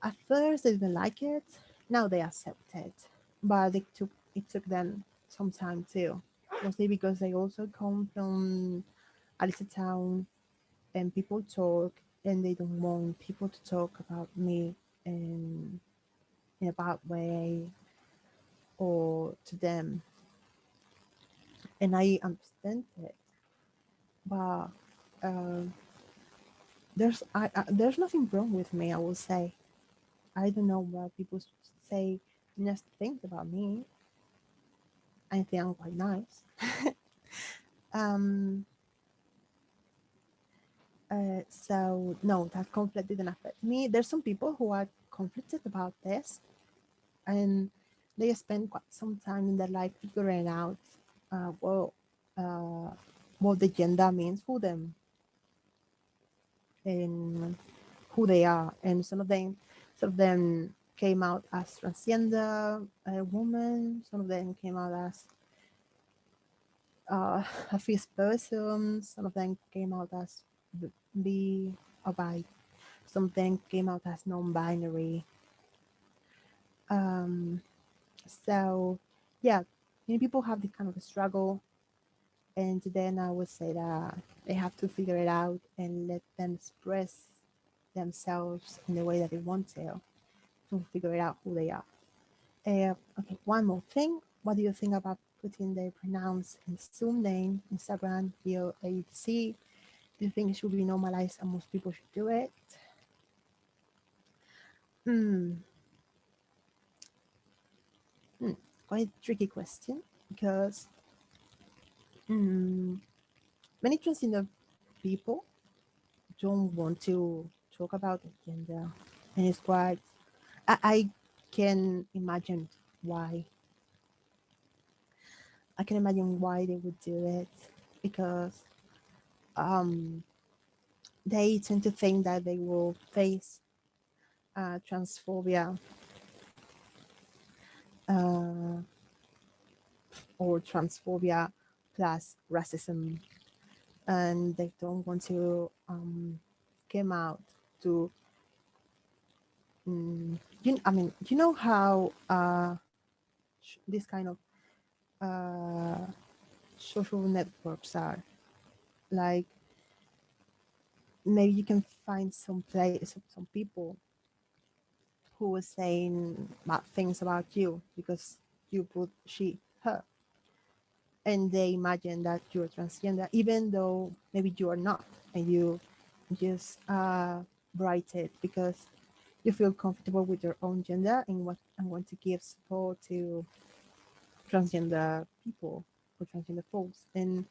at first they didn't like it. Now they accept it, but it took them some time too, mostly because they also come from a little town and people talk, and they don't want people to talk about me in a bad way or to them, and I understand it. But uh, there's nothing wrong with me, I will say. I don't know what people say just things about me. I think I'm quite nice. um so no, that conflict didn't affect me. There's some people who are conflicted about this, and they spend quite some time in their life figuring out uh, what uh, what the gender means for them and who they are. And some of them came out as transgender women. Some of them came out as a fierce person. Some of them came out as bi or bi. Some of them came out as non-binary. Um, so yeah, many people have this kind of a struggle, and then I would say that they have to figure it out and let them express themselves in the way that they want to figure it out who they are. Okay, one more thing. What do you think about putting the pronouns in Zoom name, Instagram, bio, etc.? Do you think it should be normalized and most people should do it? Hmm, quite a tricky question because many transgender people don't want to talk about the gender, and it's quite. I can imagine why. I can imagine why they would do it because um, they tend to think that they will face transphobia uh, or transphobia plus racism, and they don't want to come out to. I mean, you know how this kind of uh, social networks are like. Maybe you can find some people who was saying bad things about you because you put she her, and they imagine that you're transgender even though maybe you are not, and you just write it because you feel comfortable with your own gender and want to give support to transgender people or transgender folks, and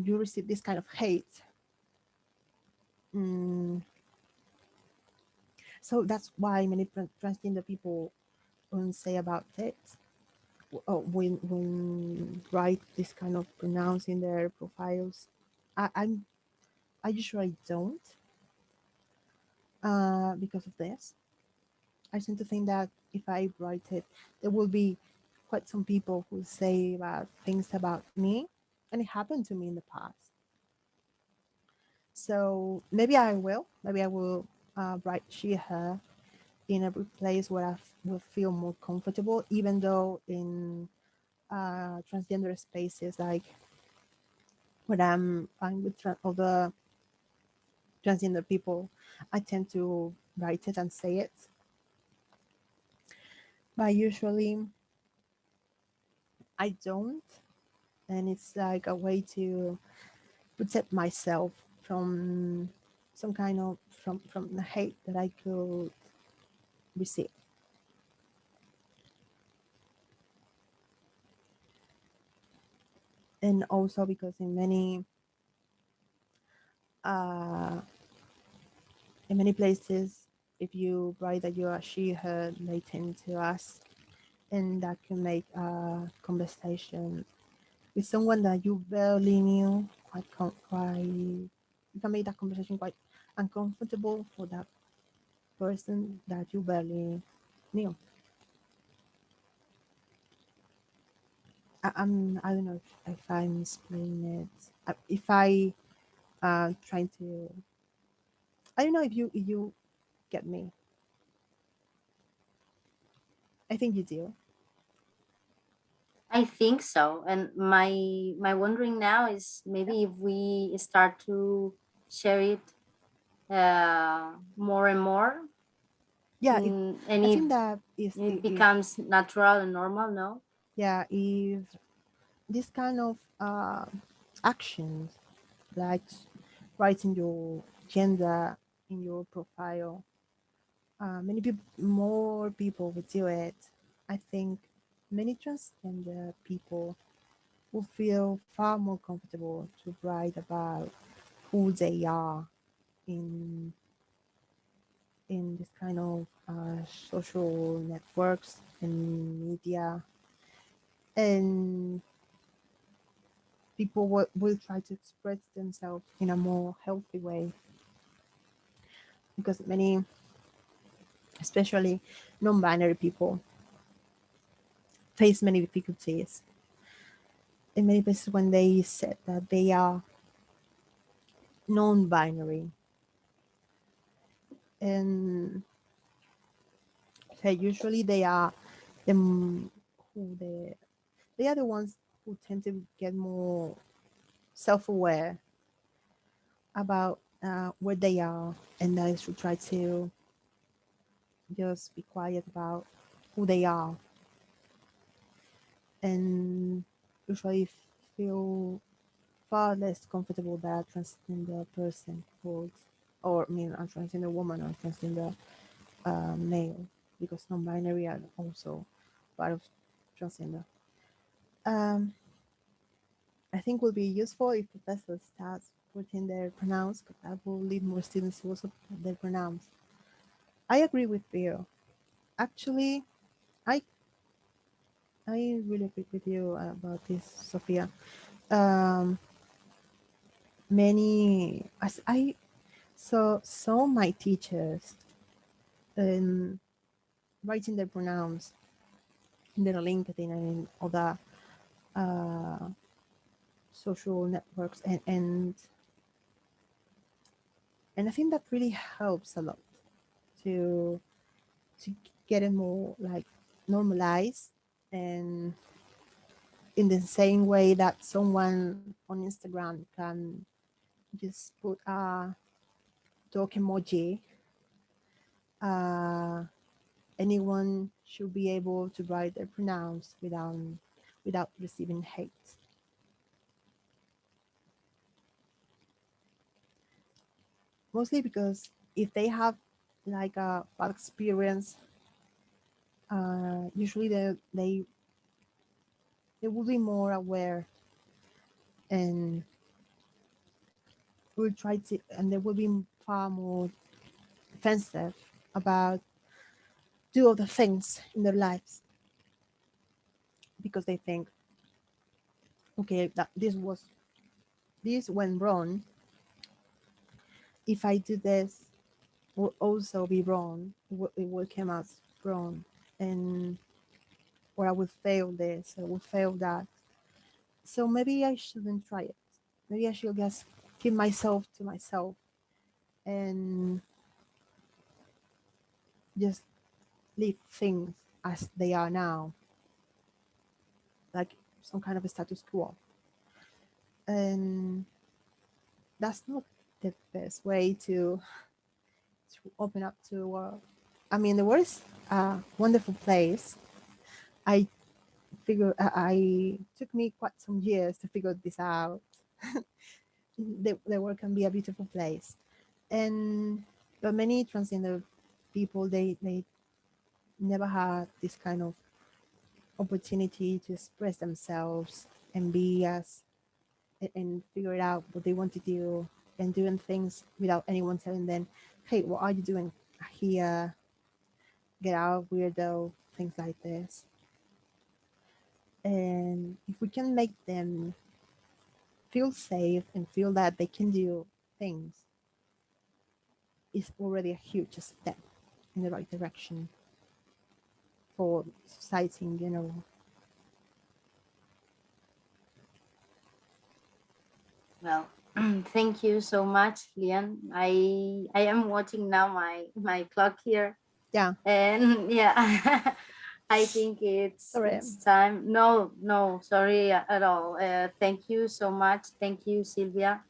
you receive this kind of hate. mm, so that's why many transgender people say about it when write this kind of pronouns in their profiles. I'm I usually don't because of this. I tend to think that if I write it, there will be quite some people who say bad things about me, and it happened to me in the past. So maybe I will. Maybe I will write she her in every place where will feel more comfortable, even though in transgender spaces like when I'm with other transgender people, I tend to write it and say it. But usually I don't, and it's like a way to protect myself from some kind of from the hate that I could receive. And also because uh, in many places, if you write that you are she her, they tend to ask, and that can make a conversation with someone that you barely knew quite you can make that conversation quite uncomfortable for that person that you barely knew. I don't know if I'm explaining it. If I trying to, I don't know if you get me. I think you do. I think so. And my wondering now is maybe if we start to share it more and more, Yeah, if and I if think that is it if becomes natural and normal, no? yeah, if this kind of actions like writing your gender in your profile, many people, more people will do it. I think many transgender people will feel far more comfortable to write about who they are in this kind of social networks and media, and people will try to express themselves in a more healthy way, because many, especially non-binary people, face many difficulties in many places when they said that they are non-binary, and say usually they are them who they are the ones who tend to get more self-aware about where they are, and they should try to just be quiet about who they are, and usually feel far less comfortable than a transgender person would, or I mean a transgender woman or transgender male, because non-binary are also part of transgender. Um, I think will be useful if professors start putting their pronouns, because that will lead more students to also put their pronouns. I agree with you. Actually, I I really agree with you about this, Sophia. Um, many as I saw my teachers um, writing their pronouns in their LinkedIn and in other uh, social networks, and I think that really helps a lot to to get it more like normalized, and in the same way that someone on Instagram can just put a dog emoji, uh, anyone should be able to write their pronouns without receiving hate. Mostly because if they have like a bad experience, usually they will be more aware, and will try to, and they will be far more defensive about do other things in their lives, because they think, okay, that this went wrong. If I do this, will also be wrong. It will come out wrong, and or I will fail this, I will fail that. So maybe I shouldn't try it. Maybe I should just keep myself to myself and just leave things as they are now, like some kind of a status quo. And that's not the best way to open up to the world. I mean, the world is a wonderful place. I I took me quite some years to figure this out. The world can be a beautiful place, and but many transgender people, they never had this kind of opportunity to express themselves and be as and figure it out what they want to do, and doing things without anyone telling them, hey, what are you doing here, get out, weirdo, things like this. And if we can make them feel safe and feel that they can do things, it's already a huge step in the right direction for society in general. Well, thank you so much, Lian. I am watching now my clock here, Yeah, and yeah, I think sorry. it's time. No, no, sorry at all. Thank you so much. Thank you, Sylvia,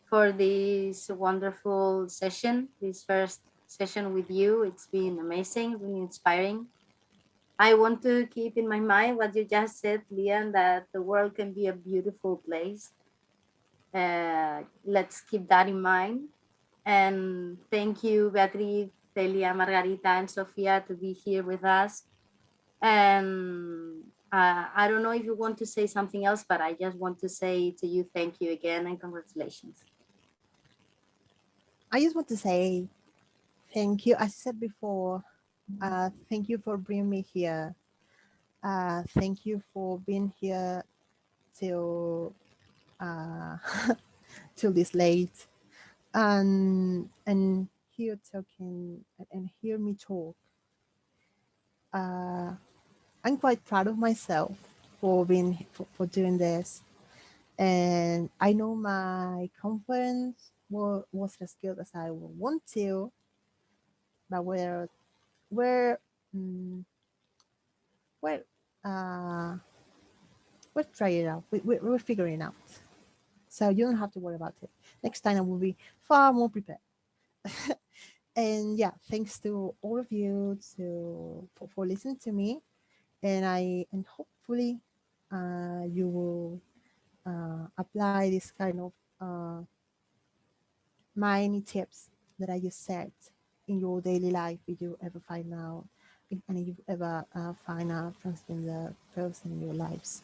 for this wonderful session. This first session with you. It's been amazing, really inspiring. I want to keep in my mind what you just said, Lian, that the world can be a beautiful place. Let's keep that in mind. And thank you, Beatriz, Celia, Margarita, and Sofia to be here with us. And I don't know if you want to say something else, but I just want to say to you, thank you again and congratulations. I just want to say thank you. As I said before, thank you for bringing me here. Thank you for being here till uh, till this late, and here talking and hear me talk. Uh, I'm quite proud of myself for for doing this, and I know my confidence was as good as I would want to, but we're mm, we're uh, we're trying it out. We're figuring it out. So you don't have to worry about it. Next time I will be far more prepared. And yeah, thanks to all of you for listening to me, and hopefully you will apply this kind of many tips that I just said in your daily life if you ever find out and if you ever find a transgender person in your lives.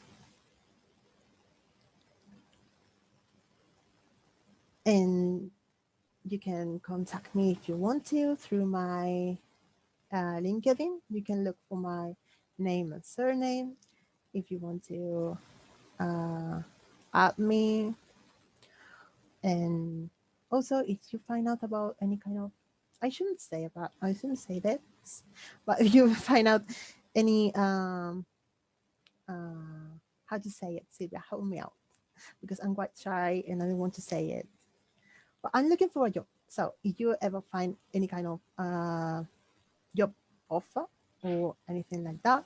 And you can contact me if you want to through my LinkedIn. You can look for my name and surname if you want to add me. And also, if you find out about any kind of, I shouldn't say that, but if you find out any, how to say it, Sylvia, help me out because I'm quite shy and I don't want to say it. But I'm looking for a job. So if you ever find any kind of job offer or anything like that,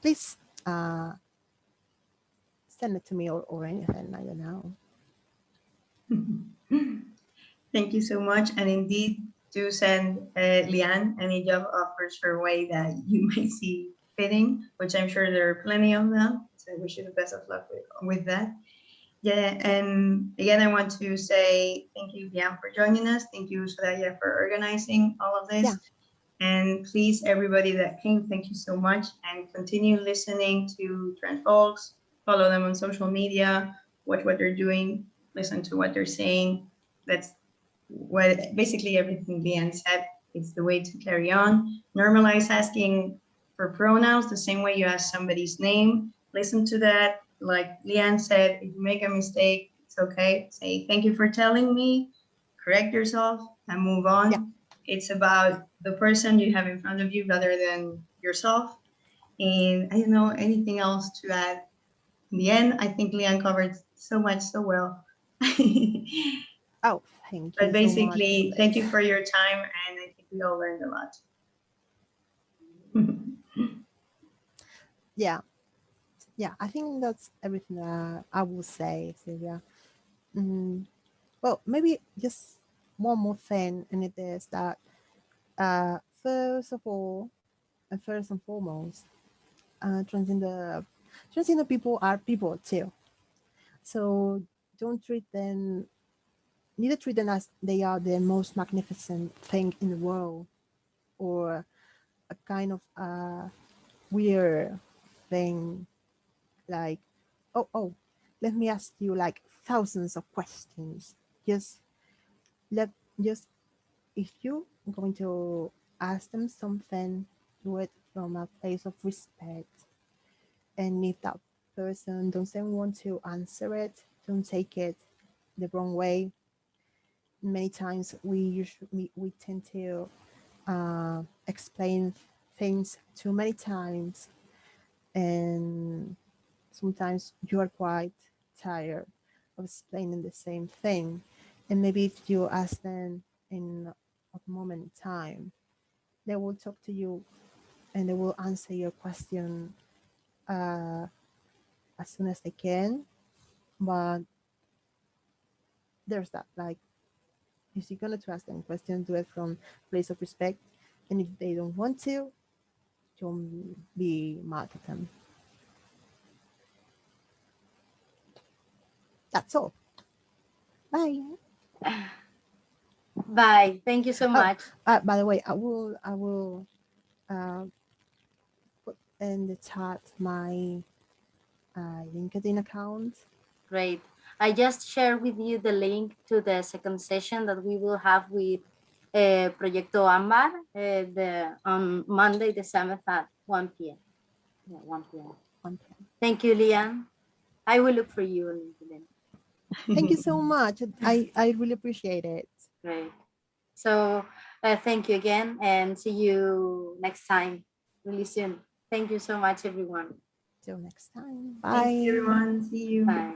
please send it to me or anything. I don't know. Thank you so much. And indeed, do send Lian any job offers her way that you may see fitting, which I'm sure there are plenty of them. So I wish you the best of luck with that. Yeah, and again, I want to say thank you, Lian, for joining us. Thank you, Soraya, for organizing all of this. Yeah. And please, everybody that came, thank you so much. And continue listening to Trans Folks. Follow them on social media. Watch what they're doing. Listen to what they're saying. That's what basically everything Lian said. It's the way to carry on. Normalize asking for pronouns the same way you ask somebody's name. Listen to that. Like Lian said, if you make a mistake, it's okay. Say thank you for telling me. Correct yourself and move on. Yeah. It's about the person you have in front of you rather than yourself. And I don't know anything else to add. In the end, I think Lian covered so much so well. Oh, thank But you so much for basically, thank this. you for your time, and I think we all learned a lot. Yeah. Yeah. I think that's everything that I will say, Sylvia. Mm, well, maybe just one more thing, and it is that first of all, and first and foremost, transgender people are people too. So don't treat them, neither treat them as they are the most magnificent thing in the world or a kind of weird thing like, oh, let me ask you like thousands of questions. Just let, just if you're going to ask them something, do it from a place of respect. And if that person doesn't want to answer it, don't take it the wrong way. Many times we tend to explain things too many times, and sometimes you are quite tired of explaining the same thing. And maybe if you ask them in a moment in time, they will talk to you and they will answer your question as soon as they can. But there's that, like, if you're gonna ask them questions, do it from place of respect. And if they don't want to, don't be mad at them. That's all. Bye. Bye. Thank you so much. By the way, I will put in the chat my LinkedIn account. Great. I just shared with you the link to the second session that we will have with Proyecto Ambar on Monday, the 7th at 1 p.m. Yeah, 1 p.m. 1 p.m. Thank you, Lian. I will look for you on LinkedIn. Thank you so much. I really appreciate it. Great. So thank you again and see you next time really soon. Thank you so much, everyone. Till next time. Thank you, Bye. everyone. See you. Bye.